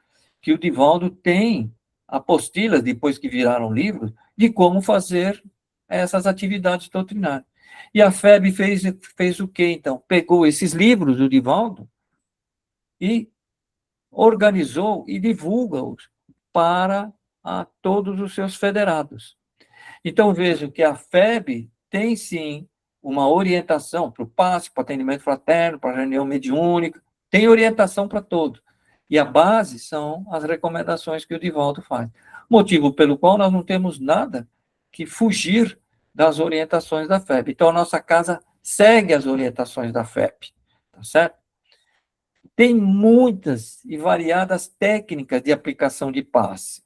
que o Divaldo tem apostilas, depois que viraram livros, de como fazer essas atividades doutrinárias. E a FEB fez o quê, então? Pegou esses livros do Divaldo e organizou e divulga-os para todos os seus federados. Então, vejo que a FEB tem, sim, uma orientação para o passe, para o atendimento fraterno, para a reunião mediúnica, tem orientação para todos. E a base são as recomendações que o Divaldo faz. Motivo pelo qual nós não temos nada que fugir das orientações da FEB. Então, a nossa casa segue as orientações da FEB, tá certo? Tem muitas e variadas técnicas de aplicação de passe.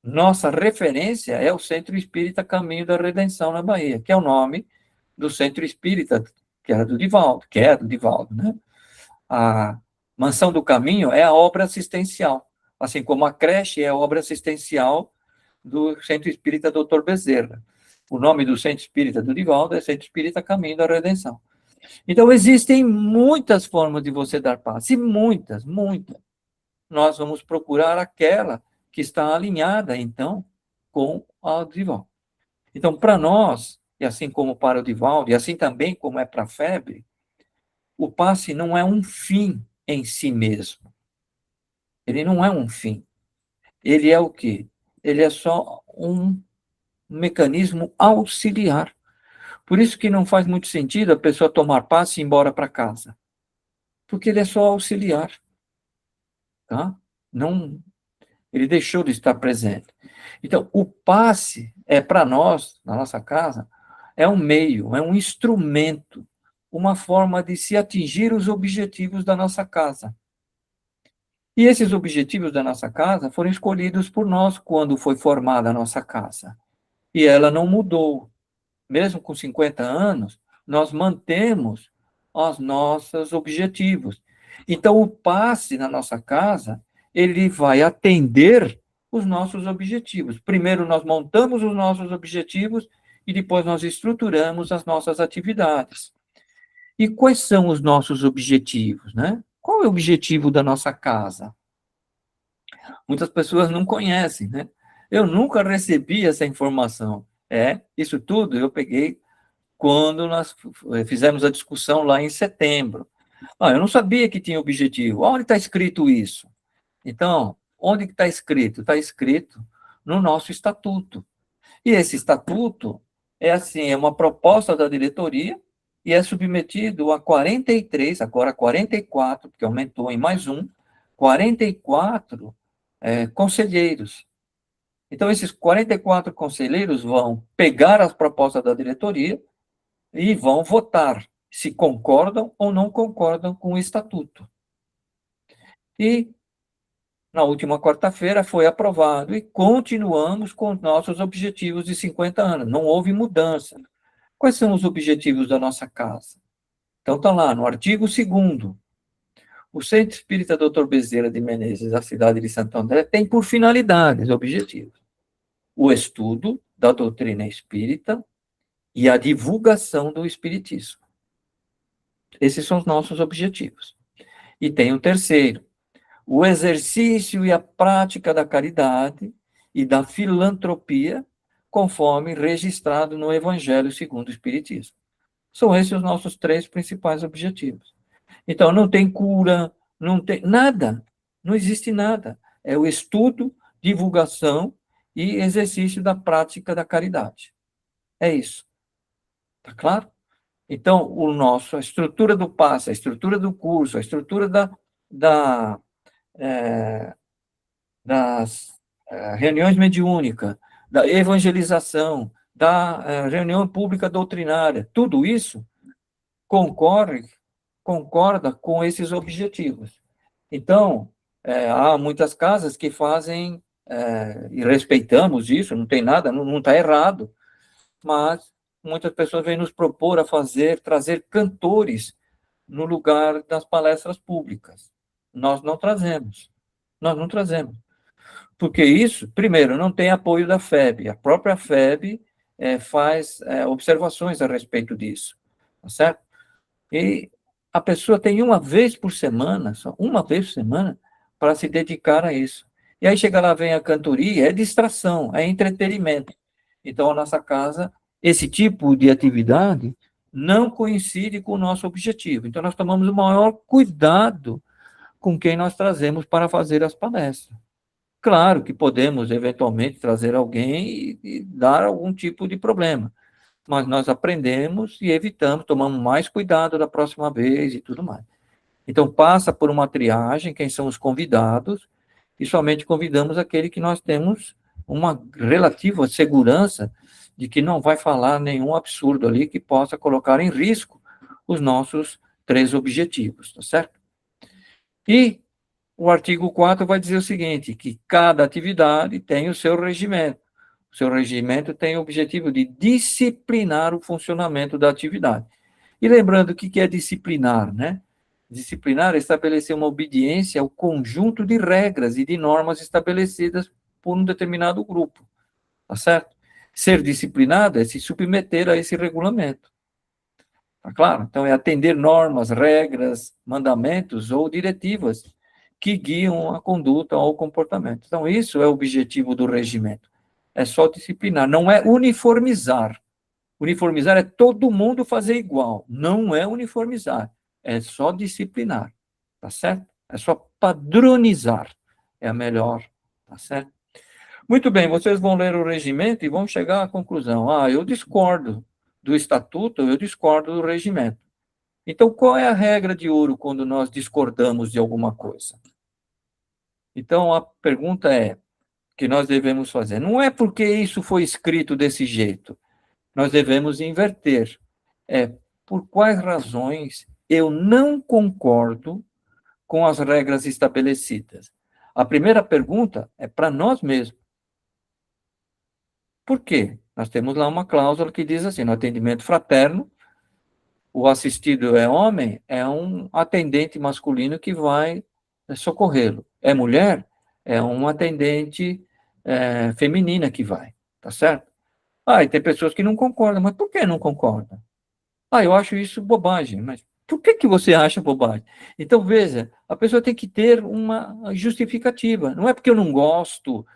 Nossa referência é o Centro Espírita Caminho da Redenção na Bahia, que é o nome do Centro Espírita, que é do Divaldo, né? A Mansão do Caminho é a obra assistencial, assim como a creche é a obra assistencial do Centro Espírita Dr. Bezerra. O nome do Centro Espírita do Divaldo é Centro Espírita Caminho da Redenção. Então, existem muitas formas de você dar passe, muitas. Nós vamos procurar aquela que está alinhada, então, com a Divaldo. Então, para nós, e assim como para o Divaldo, e assim também como é para a FEB, o passe não é um fim em si mesmo. Ele não é um fim. Ele é o quê? Ele é só um mecanismo auxiliar. Por isso que não faz muito sentido a pessoa tomar passe e ir embora para casa. Porque ele é só auxiliar. Tá? Não, ele deixou de estar presente. Então, o passe é para nós, na nossa casa, é um meio, é um instrumento, uma forma de se atingir os objetivos da nossa casa. E esses objetivos da nossa casa foram escolhidos por nós quando foi formada a nossa casa. E ela não mudou. Mesmo com 50 anos, nós mantemos os nossos objetivos. Então, o passe na nossa casa, ele vai atender os nossos objetivos. Primeiro nós montamos os nossos objetivos e depois nós estruturamos as nossas atividades. E quais são os nossos objetivos, né? Qual é o objetivo da nossa casa? Muitas pessoas não conhecem, né? Eu nunca recebi essa informação. Isso tudo eu peguei quando nós fizemos a discussão lá em setembro. Eu não sabia que tinha objetivo. Onde está escrito isso? Então, onde está escrito? Está escrito no nosso estatuto. E esse estatuto é assim, é uma proposta da diretoria e é submetido a 43, agora 44, porque aumentou em mais um, 44 conselheiros. Então, esses 44 conselheiros vão pegar as propostas da diretoria e vão votar se concordam ou não concordam com o estatuto. E na última quarta-feira foi aprovado e continuamos com os nossos objetivos de 50 anos. Não houve mudança. Quais são os objetivos da nossa casa? Então, está lá, no artigo 2º. O Centro Espírita Dr. Bezerra de Menezes, da cidade de Santo André, tem por finalidades, objetivos, o estudo da doutrina espírita e a divulgação do espiritismo. Esses são os nossos objetivos. E tem o terceiro, o exercício e a prática da caridade e da filantropia, conforme registrado no Evangelho segundo o Espiritismo. São esses os nossos 3 principais objetivos. Então, não tem cura, não tem nada, não existe nada. É o estudo, divulgação e exercício da prática da caridade. É isso. Tá claro? Então, a estrutura do passe, a estrutura do curso, a estrutura das reuniões mediúnicas, da evangelização, da reunião pública doutrinária, tudo isso concorda com esses objetivos. Então, há muitas casas que fazem, e respeitamos isso, não tem nada, não está errado, mas muitas pessoas vêm nos propor a trazer cantores no lugar das palestras públicas. Nós não trazemos. Porque isso, primeiro, não tem apoio da FEB. A própria FEB faz observações a respeito disso, tá certo? E a pessoa tem uma vez por semana, só uma vez por semana, para se dedicar a isso. E aí chega lá, vem a cantoria, é distração, é entretenimento. Então, a nossa casa, esse tipo de atividade não coincide com o nosso objetivo. Então, nós tomamos o maior cuidado com quem nós trazemos para fazer as palestras. Claro que podemos, eventualmente, trazer alguém e dar algum tipo de problema, mas nós aprendemos e evitamos, tomamos mais cuidado da próxima vez e tudo mais. Então, passa por uma triagem, quem são os convidados, e somente convidamos aquele que nós temos uma relativa segurança de que não vai falar nenhum absurdo ali que possa colocar em risco os nossos 3 objetivos, tá certo? E o artigo 4 vai dizer o seguinte, que cada atividade tem o seu regimento. O seu regimento tem o objetivo de disciplinar o funcionamento da atividade. E lembrando o que é disciplinar, né? Disciplinar é estabelecer uma obediência ao conjunto de regras e de normas estabelecidas por um determinado grupo, tá certo? Ser disciplinado é se submeter a esse regulamento, tá claro? Então, é atender normas, regras, mandamentos ou diretivas que guiam a conduta ou o comportamento. Então, isso é o objetivo do regimento. É só disciplinar, não é uniformizar. Uniformizar é todo mundo fazer igual. Não é uniformizar, é só disciplinar, tá certo? É só padronizar, é a melhor, tá certo? Muito bem, vocês vão ler o regimento e vão chegar à conclusão. Eu discordo do estatuto, eu discordo do regimento. Então, qual é a regra de ouro quando nós discordamos de alguma coisa? Então, a pergunta que nós devemos fazer, não é porque isso foi escrito desse jeito, nós devemos inverter. Por quais razões eu não concordo com as regras estabelecidas? A primeira pergunta é para nós mesmos. Por quê? Nós temos lá uma cláusula que diz assim, no atendimento fraterno, o assistido é homem, é um atendente masculino que vai socorrê-lo. É mulher, é um atendente feminina que vai, tá certo? E tem pessoas que não concordam, mas por que não concordam? Eu acho isso bobagem, mas por que que você acha bobagem? Então, veja, a pessoa tem que ter uma justificativa. Não é porque eu não gosto,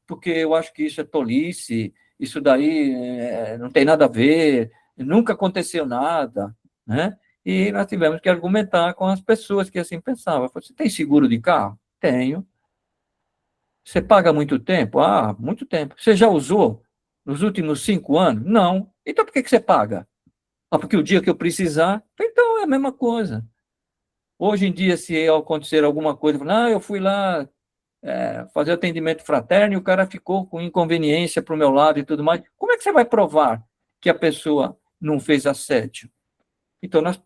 porque eu acho que isso é tolice, isso daí não tem nada a ver, nunca aconteceu nada, né? E nós tivemos que argumentar com as pessoas que assim pensavam. Você tem seguro de carro? Tenho. Você paga muito tempo? Muito tempo. Você já usou nos últimos 5 anos? Não. Então por que que você paga? Porque o dia que eu precisar, então é a mesma coisa. Hoje em dia, se acontecer alguma coisa, eu fui lá fazer atendimento fraterno e o cara ficou com inconveniência para o meu lado e tudo mais. Como é que você vai provar que a pessoa não fez assédio? Então, nós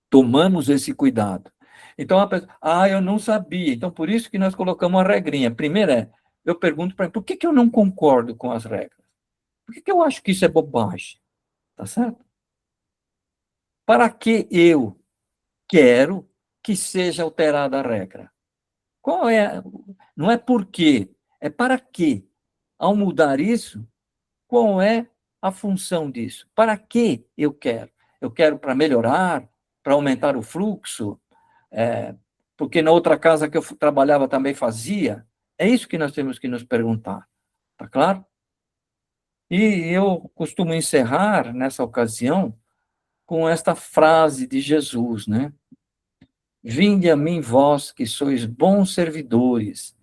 tomamos esse cuidado. Então, a pessoa, eu não sabia. Então, por isso que nós colocamos uma regrinha. Primeiro eu pergunto para ele, por que que eu não concordo com as regras? Por que que eu acho que isso é bobagem? Tá certo? Para que eu quero que seja alterada a regra? Qual é? Não é por quê, é para quê. Ao mudar isso, qual é a função disso? Para que eu quero? Eu quero para melhorar, para aumentar o fluxo, é, porque na outra casa que eu trabalhava também fazia. É isso que nós temos que nos perguntar, tá claro? E eu costumo encerrar nessa ocasião com esta frase de Jesus, né? Vinde a mim, vós que sois bons servidores,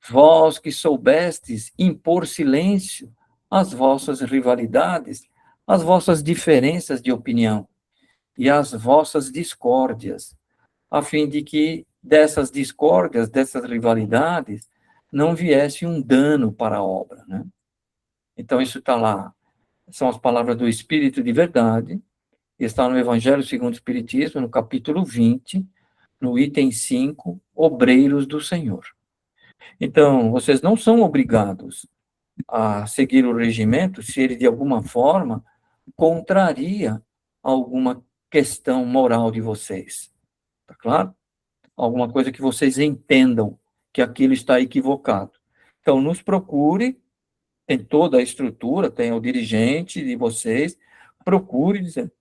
vós que soubestes impor silêncio às vossas rivalidades, às vossas diferenças de opinião e às vossas discórdias, a fim de que dessas discórdias, dessas rivalidades, não viesse um dano para a obra, né? Então, isso está lá. São as palavras do Espírito de verdade, está no Evangelho segundo o Espiritismo, no capítulo 20, no item 5, obreiros do Senhor. Então, vocês não são obrigados a seguir o regimento se ele, de alguma forma, contraria alguma questão moral de vocês. Tá claro? Alguma coisa que vocês entendam que aquilo está equivocado. Então, nos procure, tem toda a estrutura, tem o dirigente de vocês, procure dizer,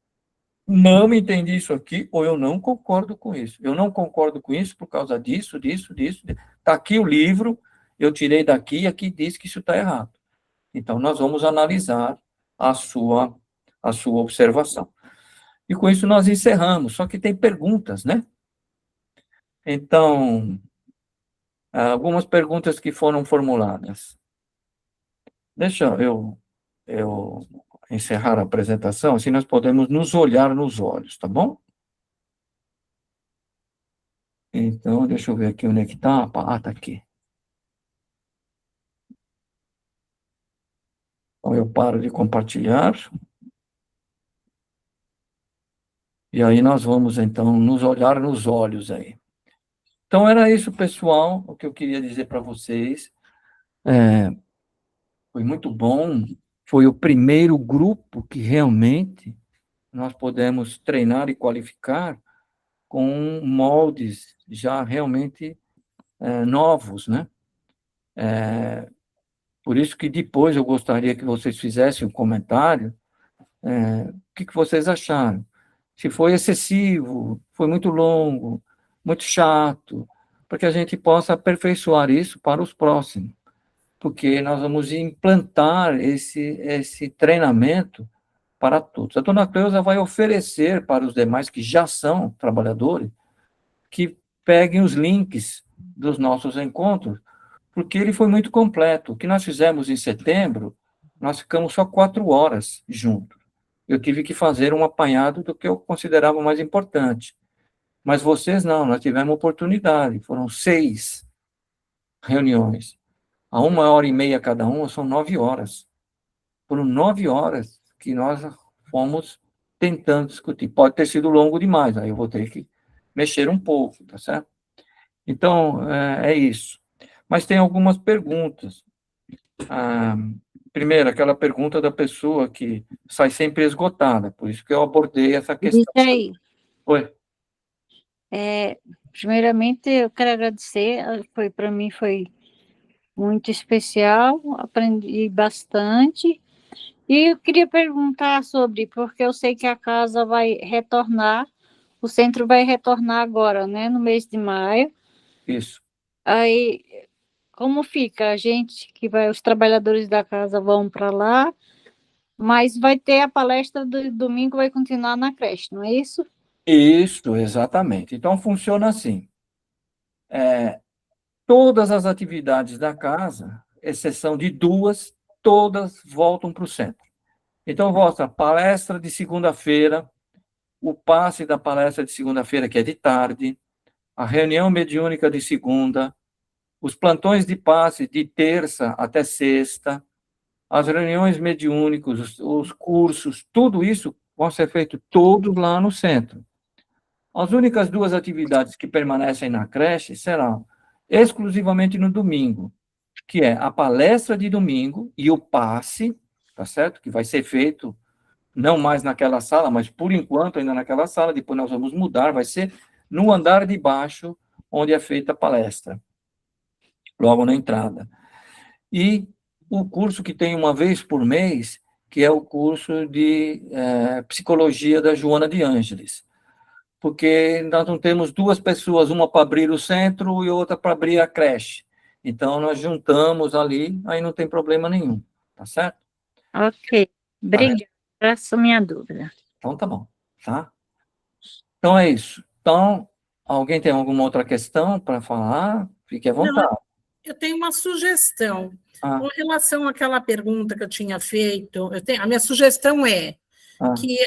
não entendi isso aqui, ou eu não concordo com isso. Eu não concordo com isso por causa disso, disso, disso. Está aqui o livro, eu tirei daqui e aqui diz que isso está errado. Então, nós vamos analisar a sua, a sua observação. E com isso nós encerramos, só que tem perguntas, né? Então, algumas perguntas que foram formuladas. Deixa eu encerrar a apresentação, assim nós podemos nos olhar nos olhos, tá bom? Então, deixa eu ver aqui onde é que está. Está aqui. Então, eu paro de compartilhar. E aí nós vamos, então, nos olhar nos olhos aí. Então, era isso, pessoal, o que eu queria dizer para vocês. Foi muito bom. Foi o primeiro grupo que realmente nós podemos treinar e qualificar com moldes já realmente novos, né? Por isso que depois eu gostaria que vocês fizessem um comentário, o que que vocês acharam. Se foi excessivo, foi muito longo, muito chato, para que a gente possa aperfeiçoar isso para os próximos, porque nós vamos implantar esse treinamento para todos. A dona Cleusa vai oferecer para os demais que já são trabalhadores que peguem os links dos nossos encontros, porque ele foi muito completo. O que nós fizemos em setembro, nós ficamos só 4 horas juntos. Eu tive que fazer um apanhado do que eu considerava mais importante. Mas vocês não, nós tivemos oportunidade. Foram 6 reuniões. A 1 hora e meia cada uma, são 9 horas. Foram 9 horas que nós fomos tentando discutir. Pode ter sido longo demais, aí eu vou ter que mexer um pouco, tá certo? Então, é isso. Mas tem algumas perguntas. Primeiro, aquela pergunta da pessoa que sai sempre esgotada, por isso que eu abordei essa questão. Aí, Oi. primeiramente, eu quero agradecer, para mim foi muito especial, aprendi bastante. E eu queria perguntar sobre, porque eu sei que a casa vai retornar, o centro vai retornar agora, né, no mês de maio. Isso. Aí, como fica? A gente que vai, os trabalhadores da casa vão para lá, mas vai ter a palestra do domingo, vai continuar na creche, não é isso? Isso, exatamente. Então, funciona assim. Todas as atividades da casa, exceção de duas, todas voltam para o centro. Então, volta a palestra de segunda-feira, o passe da palestra de segunda-feira, que é de tarde, a reunião mediúnica de segunda, os plantões de passe de terça até sexta, as reuniões mediúnicas, os cursos, tudo isso vão ser feito todos lá no centro. As únicas duas atividades que permanecem na creche serão exclusivamente no domingo, que é a palestra de domingo e o passe, tá certo? Que vai ser feito não mais naquela sala, mas por enquanto ainda naquela sala, depois nós vamos mudar, vai ser no andar de baixo, onde é feita a palestra, logo na entrada. E o curso que tem uma vez por mês, que é o curso de psicologia da Joana de Ângeles, porque nós não temos duas pessoas, uma para abrir o centro e outra para abrir a creche. Então, nós juntamos ali, aí não tem problema nenhum, tá certo? Ok, Tá vendo? obrigada. Essa é a minha dúvida. Então, tá bom, tá? Então, é isso. Então, alguém tem alguma outra questão para falar? Fique à Não, vontade. eu tenho uma sugestão. Com Ah, relação àquela pergunta que eu tinha feito, a minha sugestão é ah, que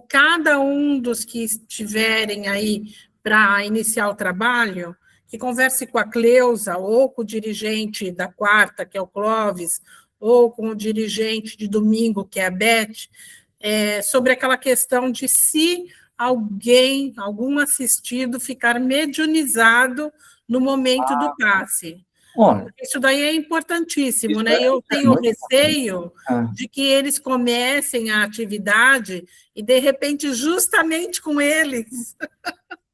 cada um dos que estiverem aí para iniciar o trabalho, que converse com a Cleusa, ou com o dirigente da quarta, que é o Clóvis, ou com o dirigente de domingo, que é a Beth, sobre aquela questão de se algum assistido, ficar mediunizado no momento do passe. olha, Isso daí é importantíssimo, isso né? Eu é tenho muito importante. receio Ah, de que eles comecem a atividade e, de repente, justamente com eles,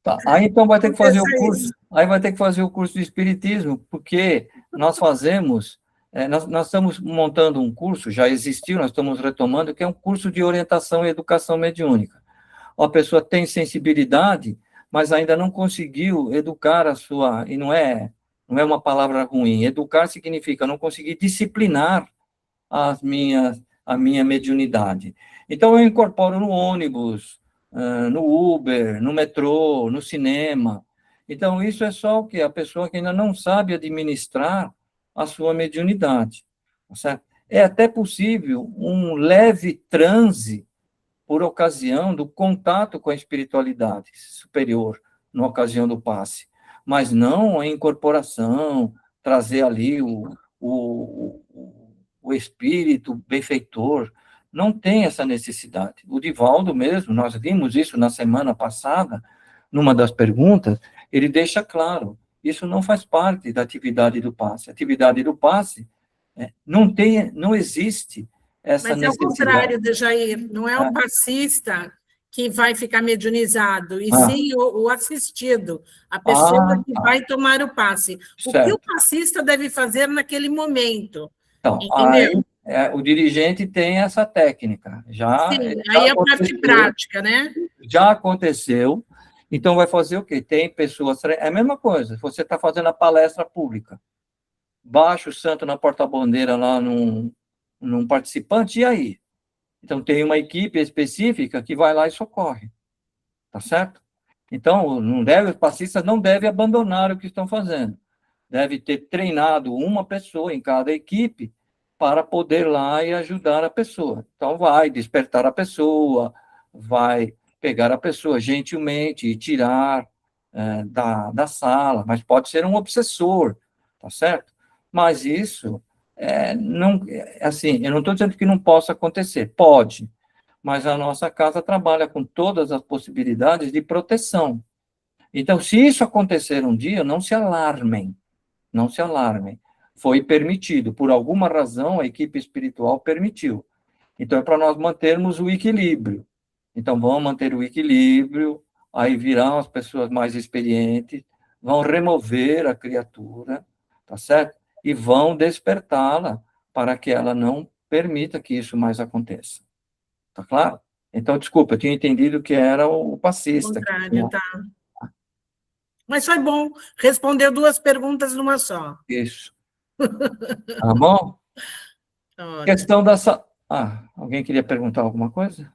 tá. Aí então vai ter que fazer aconteça o curso, isso. aí vai ter que fazer o curso de espiritismo, porque nós fazemos, nós estamos montando um curso, já existiu, nós estamos retomando, que é um curso de orientação e educação mediúnica. A pessoa tem sensibilidade, mas ainda não conseguiu educar a sua, e não é uma palavra ruim, educar significa não conseguir disciplinar a minha mediunidade. Então, eu incorporo no ônibus, no Uber, no metrô, no cinema. Então, isso é só o que? A pessoa que ainda não sabe administrar a sua mediunidade. Tá certo? É até possível um leve transe por ocasião do contato com a espiritualidade superior, na ocasião do passe, mas não a incorporação, trazer ali o, o espírito benfeitor, não tem essa necessidade. O Divaldo mesmo, nós vimos isso na semana passada, numa das perguntas, ele deixa claro, isso não faz parte da atividade do passe. A atividade do passe não existe essa Mas é o necessidade. contrário, Dejair, não é o passista que vai ficar mediunizado, e Ah, sim o assistido, a pessoa ah, que tá. vai tomar o passe. O que o Certo. passista deve fazer naquele momento? Então, Entendeu? aí o dirigente tem essa técnica. Sim, aí é a parte prática, né? Já aconteceu. Então, vai fazer o quê? Tem pessoas. É a mesma coisa. Você está fazendo a palestra pública. Baixa o santo na porta-bandeira lá num participante, e aí? Então, tem uma equipe específica que vai lá e socorre. Tá certo? Então, os passistas não devem abandonar o que estão fazendo. Deve ter treinado uma pessoa em cada equipe para poder ir lá e ajudar a pessoa. Então, vai despertar a pessoa, vai pegar a pessoa gentilmente e tirar da sala, mas pode ser um obsessor, tá certo? Mas isso, não, assim, eu não estou dizendo que não possa acontecer, pode, mas a nossa casa trabalha com todas as possibilidades de proteção. Então, se isso acontecer um dia, não se alarmem, não se alarmem. Foi permitido, por alguma razão, a equipe espiritual permitiu. Então, é para nós mantermos o equilíbrio. Então, vamos manter o equilíbrio, aí virão as pessoas mais experientes, vão remover a criatura, tá certo? e vão despertá-la para que ela não permita que isso mais aconteça. Tá claro? Então, desculpa, eu tinha entendido que era o passista. Contrário, tá. Mas foi bom, respondeu 2 perguntas numa só. Isso. Tá bom? Ótimo. Questão dessa... Ah, alguém queria perguntar alguma coisa?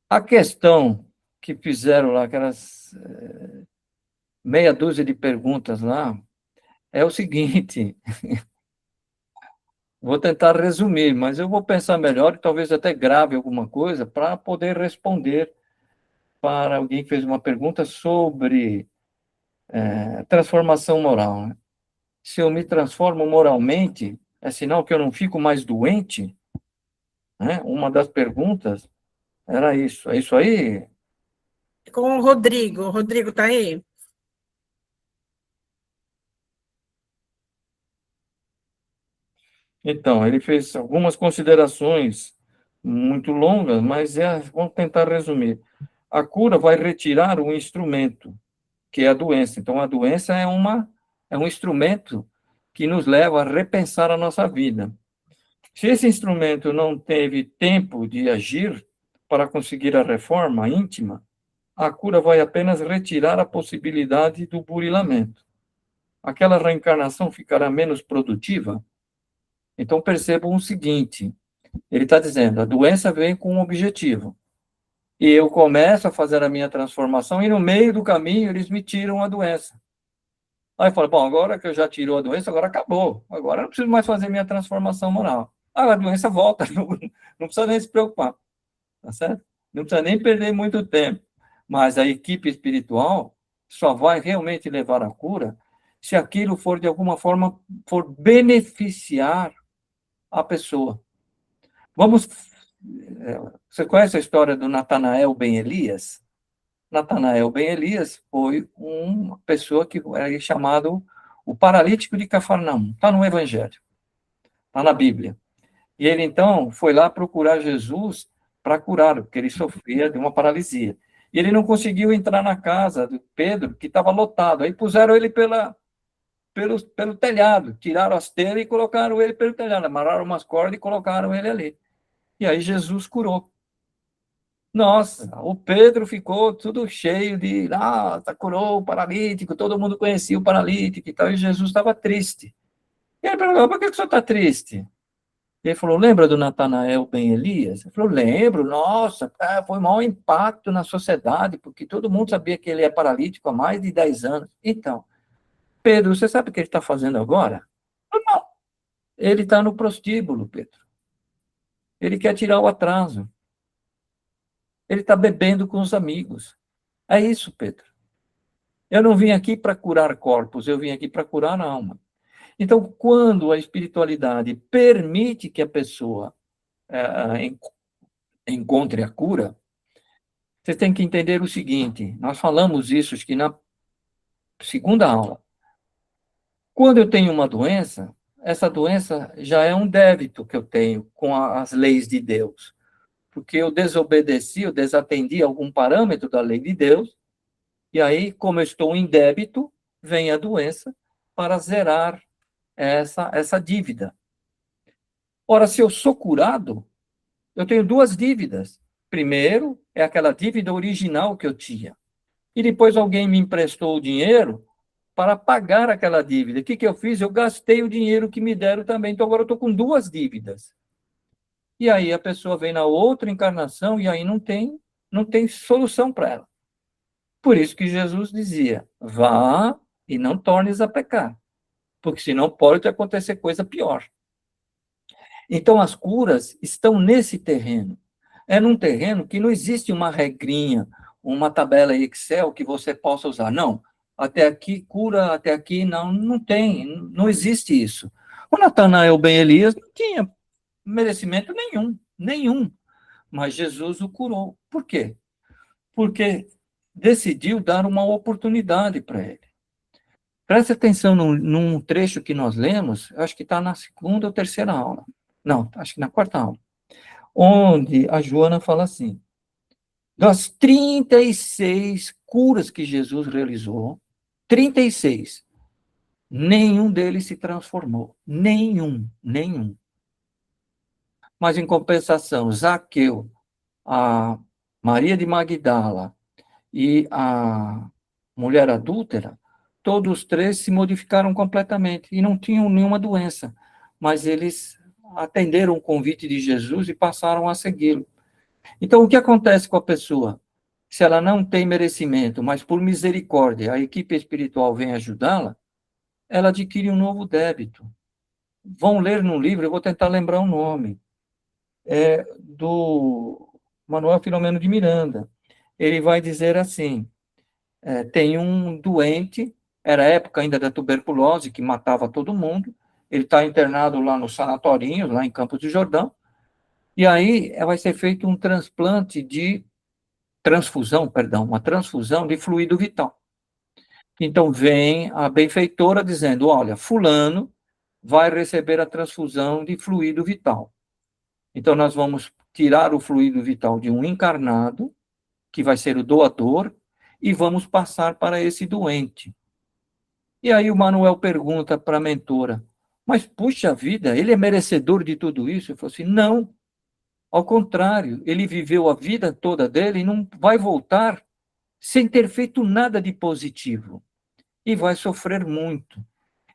A questão que fizeram lá, aquelas meia dúzia de perguntas lá, é o seguinte, vou tentar resumir, mas eu vou pensar melhor e talvez até grave alguma coisa para poder responder para alguém que fez uma pergunta sobre transformação moral, né? Se eu me transformo moralmente, é sinal que eu não fico mais doente? Né? Uma das perguntas era isso. É isso aí? Com o Rodrigo. O Rodrigo está aí? Então, ele fez algumas considerações muito longas, mas vamos tentar resumir. A cura vai retirar o instrumento, que é a doença. Então, a doença é um instrumento que nos leva a repensar a nossa vida. Se esse instrumento não teve tempo de agir para conseguir a reforma íntima, a cura vai apenas retirar a possibilidade do burilamento. Aquela reencarnação ficará menos produtiva? Então, percebam o seguinte, ele está dizendo, a doença vem com um objetivo, e eu começo a fazer a minha transformação, e no meio do caminho eles me tiram a doença. Aí eu falo, bom, agora que eu já tirou a doença, agora acabou, agora eu não preciso mais fazer minha transformação moral. Ah, a doença volta, não precisa nem se preocupar, tá certo? Não precisa nem perder muito tempo. Mas a equipe espiritual só vai realmente levar a cura se aquilo for, de alguma forma, for beneficiar a pessoa. Vamos... Você conhece a história do Natanael Ben Elias? Natanael Ben Elias foi uma pessoa que era chamado o paralítico de Cafarnaum. Está no Evangelho, está na Bíblia. E ele, então, foi lá procurar Jesus para curá-lo, porque ele sofria de uma paralisia. E ele não conseguiu entrar na casa do Pedro, que estava lotado. Aí puseram ele pelo telhado, tiraram as telhas e colocaram ele pelo telhado, amarraram umas cordas e colocaram ele ali. E aí Jesus curou. Nossa, o Pedro ficou tudo cheio de, curou o paralítico, todo mundo conhecia o paralítico e tal, e Jesus estava triste. E ele perguntou, por que o senhor está triste? Ele falou, lembra do Natanael Ben Elias? Ele falou, lembro, nossa, foi um mau impacto na sociedade, porque todo mundo sabia que ele é paralítico há mais de 10 anos. Então, Pedro, você sabe o que ele está fazendo agora? Não, ele está no prostíbulo, Pedro. Ele quer tirar o atraso. Ele está bebendo com os amigos. É isso, Pedro. Eu não vim aqui para curar corpos, eu vim aqui para curar a alma. Então, quando a espiritualidade permite que a pessoa encontre a cura, você tem que entender o seguinte, nós falamos isso acho que na segunda aula. Quando eu tenho uma doença, essa doença já é um débito que eu tenho com as leis de Deus, porque eu desobedeci, eu desatendi algum parâmetro da lei de Deus, e aí, como eu estou em débito, vem a doença para zerar essa dívida. Ora, se eu sou curado, eu tenho 2 dívidas. Primeiro, é aquela dívida original que eu tinha. E depois alguém me emprestou o dinheiro para pagar aquela dívida. O que eu fiz? Eu gastei o dinheiro que me deram também. Então, agora eu estou com 2 dívidas. E aí a pessoa vem na outra encarnação e aí não tem solução para ela. Por isso que Jesus dizia, vá e não tornes a pecar, porque senão pode acontecer coisa pior. Então, as curas estão nesse terreno. É num terreno que não existe uma regrinha, uma tabela Excel que você possa usar. Não, até aqui cura, até aqui não tem, não existe isso. O Natanael Ben Elias não tinha merecimento nenhum, mas Jesus o curou. Por quê? Porque decidiu dar uma oportunidade para ele. Preste atenção num trecho que nós lemos, acho que está na segunda ou terceira aula. Não, acho que na quarta aula. Onde a Joana fala assim, das 36 curas que Jesus realizou, 36, Nenhum deles se transformou. Nenhum. Mas, em compensação, Zaqueu, a Maria de Magdala e a mulher adúltera, todos três se modificaram completamente e não tinham nenhuma doença, mas eles atenderam o convite de Jesus e passaram a segui-lo. Então, o que acontece com a pessoa? Se ela não tem merecimento, mas por misericórdia a equipe espiritual vem ajudá-la, ela adquire um novo débito. Vão ler no livro, eu vou tentar lembrar o nome, do Manuel Filomeno de Miranda. Ele vai dizer assim, tem um doente, era a época ainda da tuberculose, que matava todo mundo, ele está internado lá no Sanatorinho, lá em Campos do Jordão, e aí vai ser feito um uma transfusão de fluido vital. Então vem a benfeitora dizendo, olha, fulano vai receber a transfusão de fluido vital. Então nós vamos tirar o fluido vital de um encarnado, que vai ser o doador, e vamos passar para esse doente. E aí o Manuel pergunta para a mentora, mas puxa vida, ele é merecedor de tudo isso? Eu falo assim, não, ao contrário, ele viveu a vida toda dele e não vai voltar sem ter feito nada de positivo. E vai sofrer muito.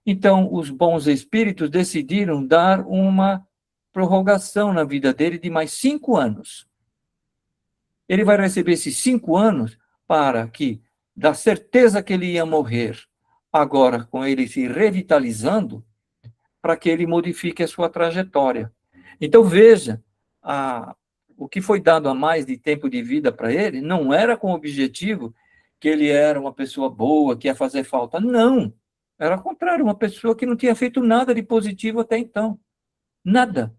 Então, os bons espíritos decidiram dar uma prorrogação na vida dele de mais 5 anos. Ele vai receber esses 5 anos para que, da certeza que ele ia morrer, agora com ele se revitalizando, para que ele modifique a sua trajetória. Então, veja, o que foi dado a mais de tempo de vida para ele não era com o objetivo que ele era uma pessoa boa, que ia fazer falta. Não. Era ao contrário, uma pessoa que não tinha feito nada de positivo até então. Nada.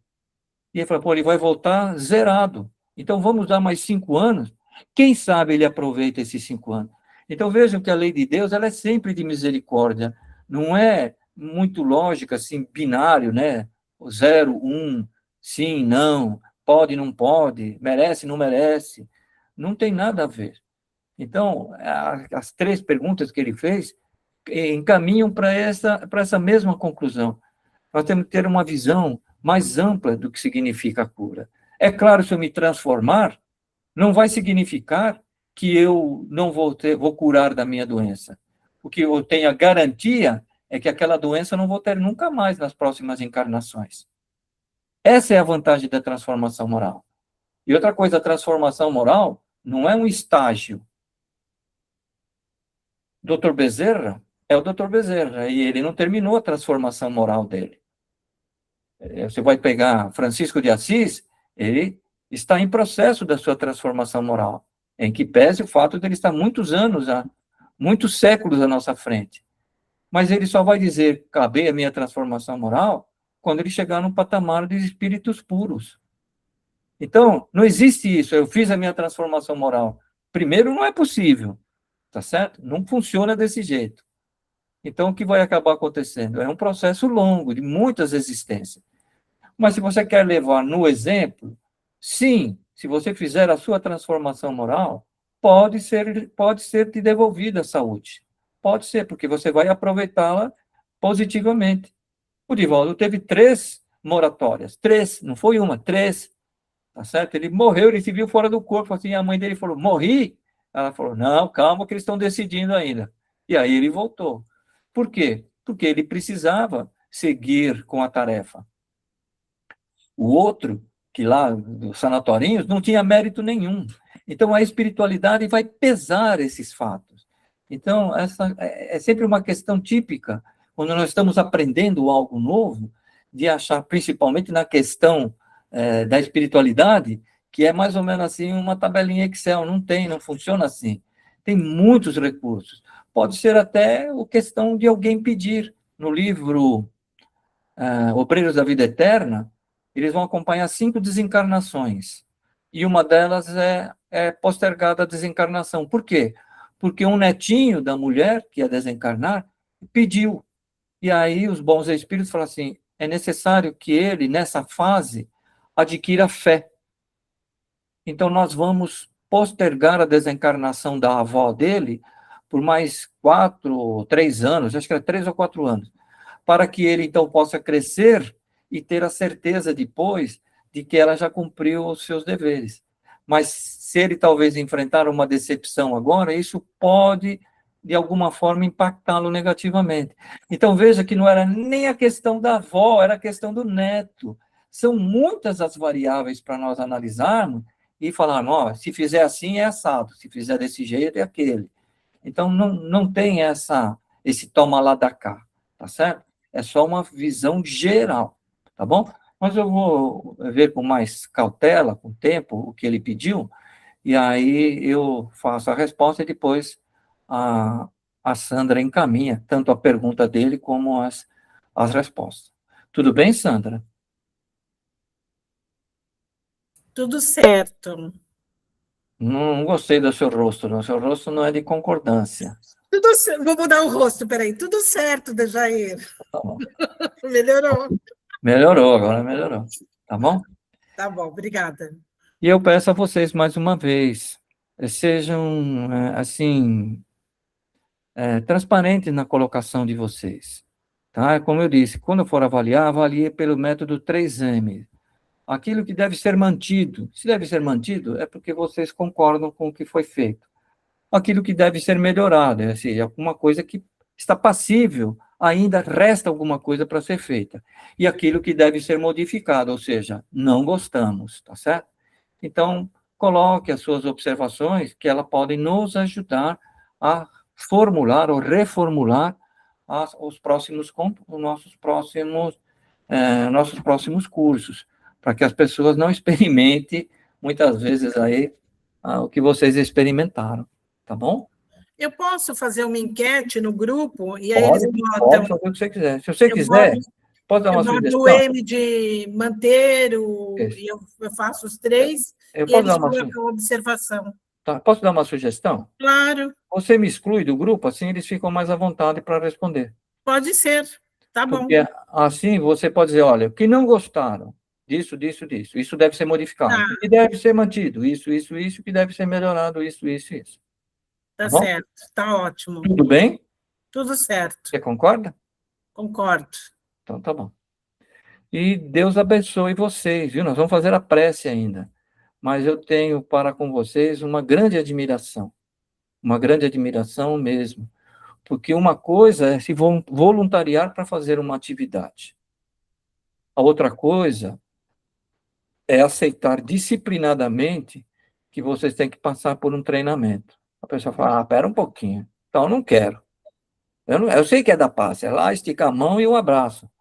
E ele falou, pô, ele vai voltar zerado. Então, vamos dar mais 5 anos. Quem sabe ele aproveita esses 5 anos. Então, vejam que a lei de Deus, ela é sempre de misericórdia. Não é muito lógica, assim, binário, né? 0, 1, sim, não, pode, não pode, merece, não merece. Não tem nada a ver. Então, as 3 perguntas que ele fez encaminham para essa mesma conclusão. Nós temos que ter uma visão mais ampla do que significa a cura. É claro, se eu me transformar, não vai significar que eu não vou curar da minha doença. O que eu tenho a garantia é que aquela doença eu não vou ter nunca mais nas próximas encarnações. Essa é a vantagem da transformação moral. E outra coisa, a transformação moral não é um estágio. Dr. Bezerra é o Dr. Bezerra, e ele não terminou a transformação moral dele. Você vai pegar Francisco de Assis, ele está em processo da sua transformação moral, em que pese o fato de ele estar muitos anos, muitos séculos à nossa frente. Mas ele só vai dizer, acabei a minha transformação moral, quando ele chegar num patamar de espíritos puros. Então, não existe isso, eu fiz a minha transformação moral. Primeiro, não é possível, tá certo? Não funciona desse jeito. Então, o que vai acabar acontecendo? É um processo longo, de muitas existências. Mas se você quer levar no exemplo, sim, se você fizer a sua transformação moral, pode ser te devolvida a saúde. Pode ser, porque você vai aproveitá-la positivamente. O Divaldo teve 3 moratórias. 3, não foi uma, 3. Tá certo? Ele morreu, ele se viu fora do corpo. Assim, a mãe dele falou, morri? Ela falou, não, calma que eles estão decidindo ainda. E aí ele voltou. Por quê? Porque ele precisava seguir com a tarefa. O outro, que lá, dos sanatorinhos, não tinha mérito nenhum. Então, a espiritualidade vai pesar esses fatos. Então, essa é sempre uma questão típica, quando nós estamos aprendendo algo novo, de achar, principalmente na questão da espiritualidade, que é mais ou menos assim uma tabelinha Excel. Não funciona assim. Tem muitos recursos. Pode ser até a questão de alguém pedir. No livro Obreiros da Vida Eterna, eles vão acompanhar 5 desencarnações. E uma delas é postergada a desencarnação. Por quê? Porque um netinho da mulher que ia desencarnar pediu. E aí os bons espíritos falam assim, é necessário que ele, nessa fase, adquira fé. Então, nós vamos postergar a desencarnação da avó dele, por mais 3 anos, acho que era 3 ou 4 anos, para que ele, então, possa crescer e ter a certeza depois de que ela já cumpriu os seus deveres. Mas se ele talvez enfrentar uma decepção agora, isso pode, de alguma forma, impactá-lo negativamente. Então, veja que não era nem a questão da avó, era a questão do neto. São muitas as variáveis para nós analisarmos e falarmos, ó, se fizer assim é assado, se fizer desse jeito é aquele. Então, não tem esse toma lá da cá, tá certo? É só uma visão geral, tá bom? Mas eu vou ver com mais cautela, com tempo, o que ele pediu, e aí eu faço a resposta e depois a, a Sandra encaminha tanto a pergunta dele como as respostas. Tudo bem, Sandra? Tudo certo. Não gostei do seu rosto, não. O seu rosto não é de concordância. Vou mudar o rosto, peraí. Tudo certo, Dejair. Tá bom. Melhorou. Melhorou, agora melhorou. Tá bom? Tá bom, obrigada. E eu peço a vocês mais uma vez, sejam, assim, transparentes na colocação de vocês. Tá? Como eu disse, quando for avaliar, avalie pelo método 3M. Aquilo que deve ser mantido. Se deve ser mantido, é porque vocês concordam com o que foi feito. Aquilo que deve ser melhorado, é assim, alguma coisa que está passível, ainda resta alguma coisa para ser feita. E aquilo que deve ser modificado, ou seja, não gostamos, tá certo? Então, coloque as suas observações, que elas podem nos ajudar a formular ou reformular nossos próximos cursos, para que as pessoas não experimentem, muitas vezes, aí, o que vocês experimentaram, tá bom? Eu posso fazer uma enquete no grupo e aí eles Pode, botam. pode fazer o que você quiser. Se você Eu quiser, boto, pode dar eu uma boto o sugestão? M de manter, Isso. e eu faço os três, Eu e posso dar eles uma, colocam observação. posso dar uma sugestão? Claro, Você me exclui do grupo, assim eles ficam mais à vontade para responder. pode ser. Tá bom. Porque assim você pode dizer, olha, o que não gostaram disso, disso, disso, isso deve ser modificado. Tá, O que deve ser mantido, isso, o que deve ser melhorado, isso. Tá tá bom? certo. Tá ótimo. Tudo bem? Tudo certo. Você concorda? Concordo. Então tá bom. E Deus abençoe vocês, viu? Nós vamos fazer a prece ainda. Mas eu tenho para com vocês uma grande admiração mesmo. Porque uma coisa é se voluntariar para fazer uma atividade. A outra coisa é aceitar disciplinadamente que vocês têm que passar por um treinamento. A pessoa fala, pera um pouquinho, então eu não quero. Eu sei que é da paz, é lá esticar a mão e o abraço.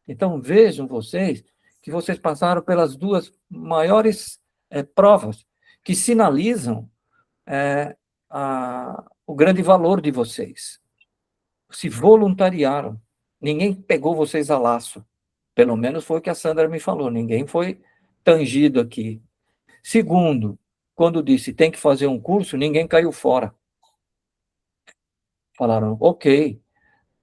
Então vejam vocês que vocês passaram pelas duas maiores provas que sinalizam o grande valor de vocês. Se voluntariaram. Ninguém pegou vocês a laço. Pelo menos foi o que a Sandra me falou. Ninguém foi tangido aqui. Segundo, quando disse tem que fazer um curso, ninguém caiu fora. Falaram, ok,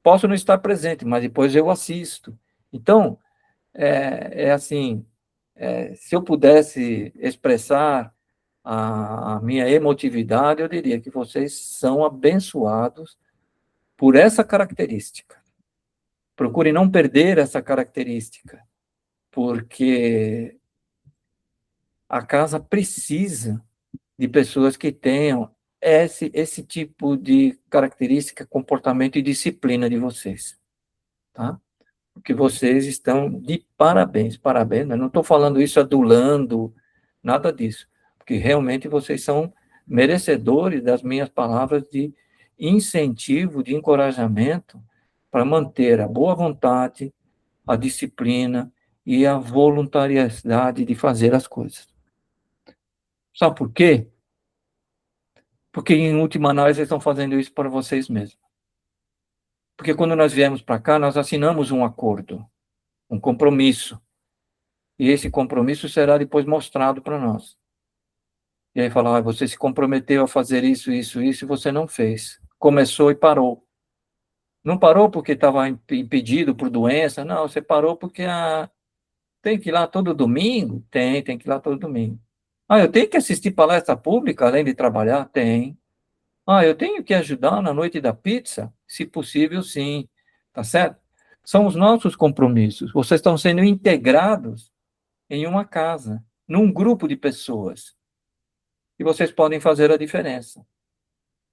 posso não estar presente, mas depois eu assisto. Então, assim, se eu pudesse expressar a minha emotividade, eu diria que vocês são abençoados por essa característica. Procure não perder essa característica, porque a casa precisa de pessoas que tenham esse tipo de característica, comportamento e disciplina de vocês, tá? Porque vocês estão de parabéns, parabéns. Eu não estou falando isso adulando, nada disso, porque realmente vocês são merecedores das minhas palavras de incentivo, de encorajamento para manter a boa vontade, a disciplina e a voluntariedade de fazer as coisas. Sabe por quê? Porque, em última análise, eles estão fazendo isso para vocês mesmos. Porque quando nós viemos para cá, nós assinamos um acordo, um compromisso. E esse compromisso será depois mostrado para nós. E aí falar, você se comprometeu a fazer isso, e você não fez. Começou e parou. Não parou porque estava impedido por doença, não, você parou porque tem que ir lá todo domingo? Tem que ir lá todo domingo. Eu tenho que assistir palestra pública além de trabalhar? Tem. Ah, eu tenho que ajudar na noite da pizza? Se possível, sim. Tá certo? São os nossos compromissos. Vocês estão sendo integrados em uma casa, num grupo de pessoas. E vocês podem fazer a diferença.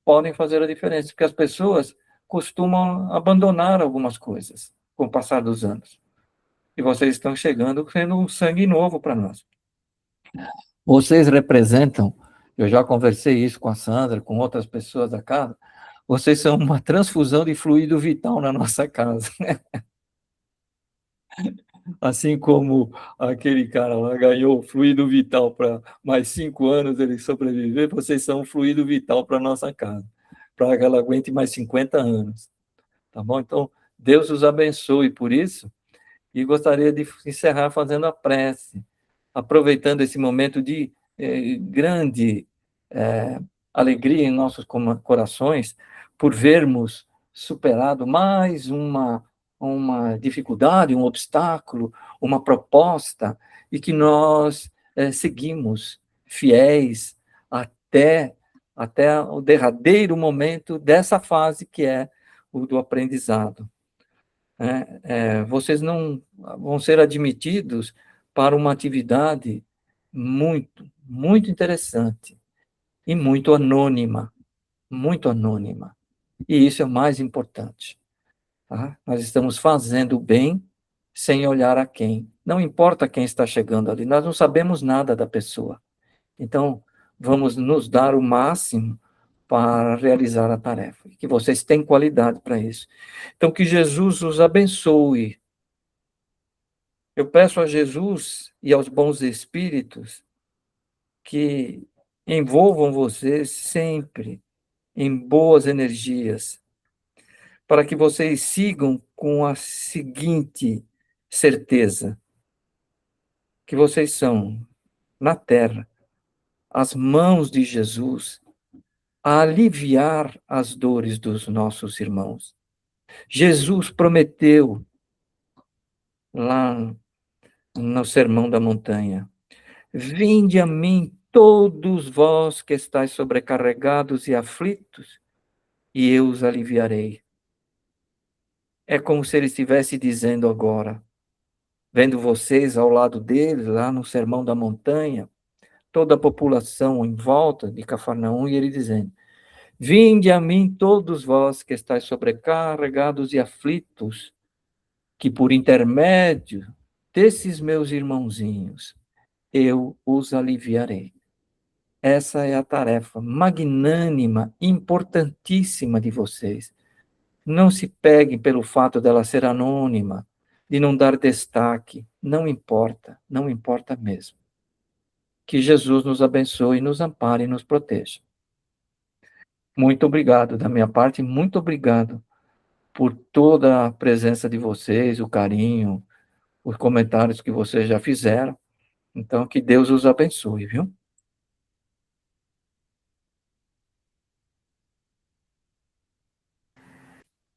Podem fazer a diferença, porque as pessoas costumam abandonar algumas coisas com o passar dos anos. E vocês estão chegando sendo um sangue novo para nós. Vocês representam, eu já conversei isso com a Sandra, com outras pessoas da casa, vocês são uma transfusão de fluido vital na nossa casa. Assim como aquele cara lá ganhou fluido vital para mais 5 anos ele sobreviver, vocês são fluido vital para a nossa casa, para que ela aguente mais 50 anos. Tá bom? Então, Deus os abençoe por isso. E gostaria de encerrar fazendo a prece, aproveitando esse momento de grande alegria em nossos corações, por vermos superado mais uma dificuldade, um obstáculo, uma proposta, e que nós seguimos fiéis até o derradeiro momento dessa fase que é o do aprendizado. Vocês não vão ser admitidos para uma atividade muito, muito interessante e muito anônima, muito anônima. E isso é o mais importante. Tá? Nós estamos fazendo o bem sem olhar a quem. Não importa quem está chegando ali, nós não sabemos nada da pessoa. Então, vamos nos dar o máximo para realizar a tarefa. Que vocês têm qualidade para isso. Então, que Jesus os abençoe. Eu peço a Jesus e aos bons espíritos que envolvam vocês sempre em boas energias, para que vocês sigam com a seguinte certeza: que vocês são, na terra, as mãos de Jesus a aliviar as dores dos nossos irmãos. Jesus prometeu lá no Sermão da Montanha: vinde a mim todos vós que estáis sobrecarregados e aflitos, e eu os aliviarei. É como se ele estivesse dizendo agora, vendo vocês ao lado dele, lá no Sermão da Montanha, toda a população em volta de Cafarnaum, e ele dizendo: vinde a mim todos vós que estáis sobrecarregados e aflitos, que por intermédio desses meus irmãozinhos, eu os aliviarei. Essa é a tarefa magnânima, importantíssima de vocês. Não se peguem pelo fato dela ser anônima, de não dar destaque. Não importa mesmo. Que Jesus nos abençoe, nos ampare e nos proteja. Muito obrigado da minha parte, muito obrigado por toda a presença de vocês, o carinho, os comentários que vocês já fizeram. Então, que Deus os abençoe, viu?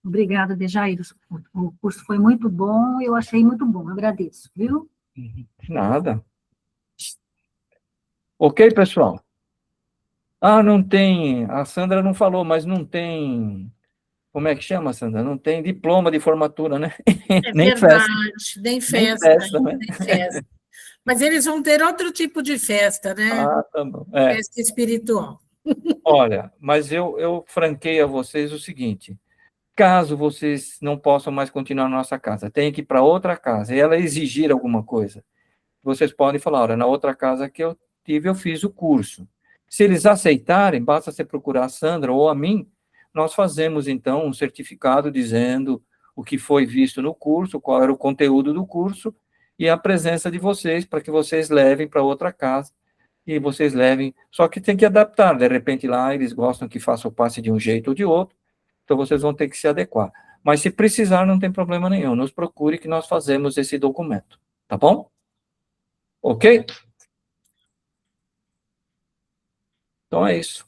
Obrigada, Dejair. O curso foi muito bom, eu achei muito bom, agradeço, viu? Nada. Ok, pessoal? Ah, não tem, a Sandra não falou, mas não tem, como é que chama, Sandra? Não tem diploma de formatura, né? É Nem verdade, festa. nem Nem festa, festa, né? nem festa. Mas eles vão ter outro tipo de festa, né? Ah, tá bom. É. Festa espiritual. Olha, mas eu franquei a vocês o seguinte: caso vocês não possam mais continuar na nossa casa, tenham que ir para outra casa, e ela exigir alguma coisa, vocês podem falar: olha, na outra casa que eu tive, eu fiz o curso. Se eles aceitarem, basta você procurar a Sandra ou a mim, nós fazemos, então, um certificado dizendo o que foi visto no curso, qual era o conteúdo do curso, e a presença de vocês, para que vocês levem para outra casa, e vocês levem, só que tem que adaptar, de repente lá eles gostam que faça o passe de um jeito ou de outro, então vocês vão ter que se adequar. Mas se precisar, não tem problema nenhum, nos procure que nós fazemos esse documento, tá bom? Ok? Então é isso.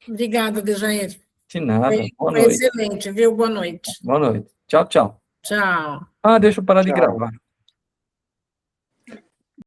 Obrigada, Dejair. De nada. Boa Foi noite. excelente, viu? Boa noite. Boa noite. Tchau, tchau. Tchau. Ah, deixa eu parar de gravar.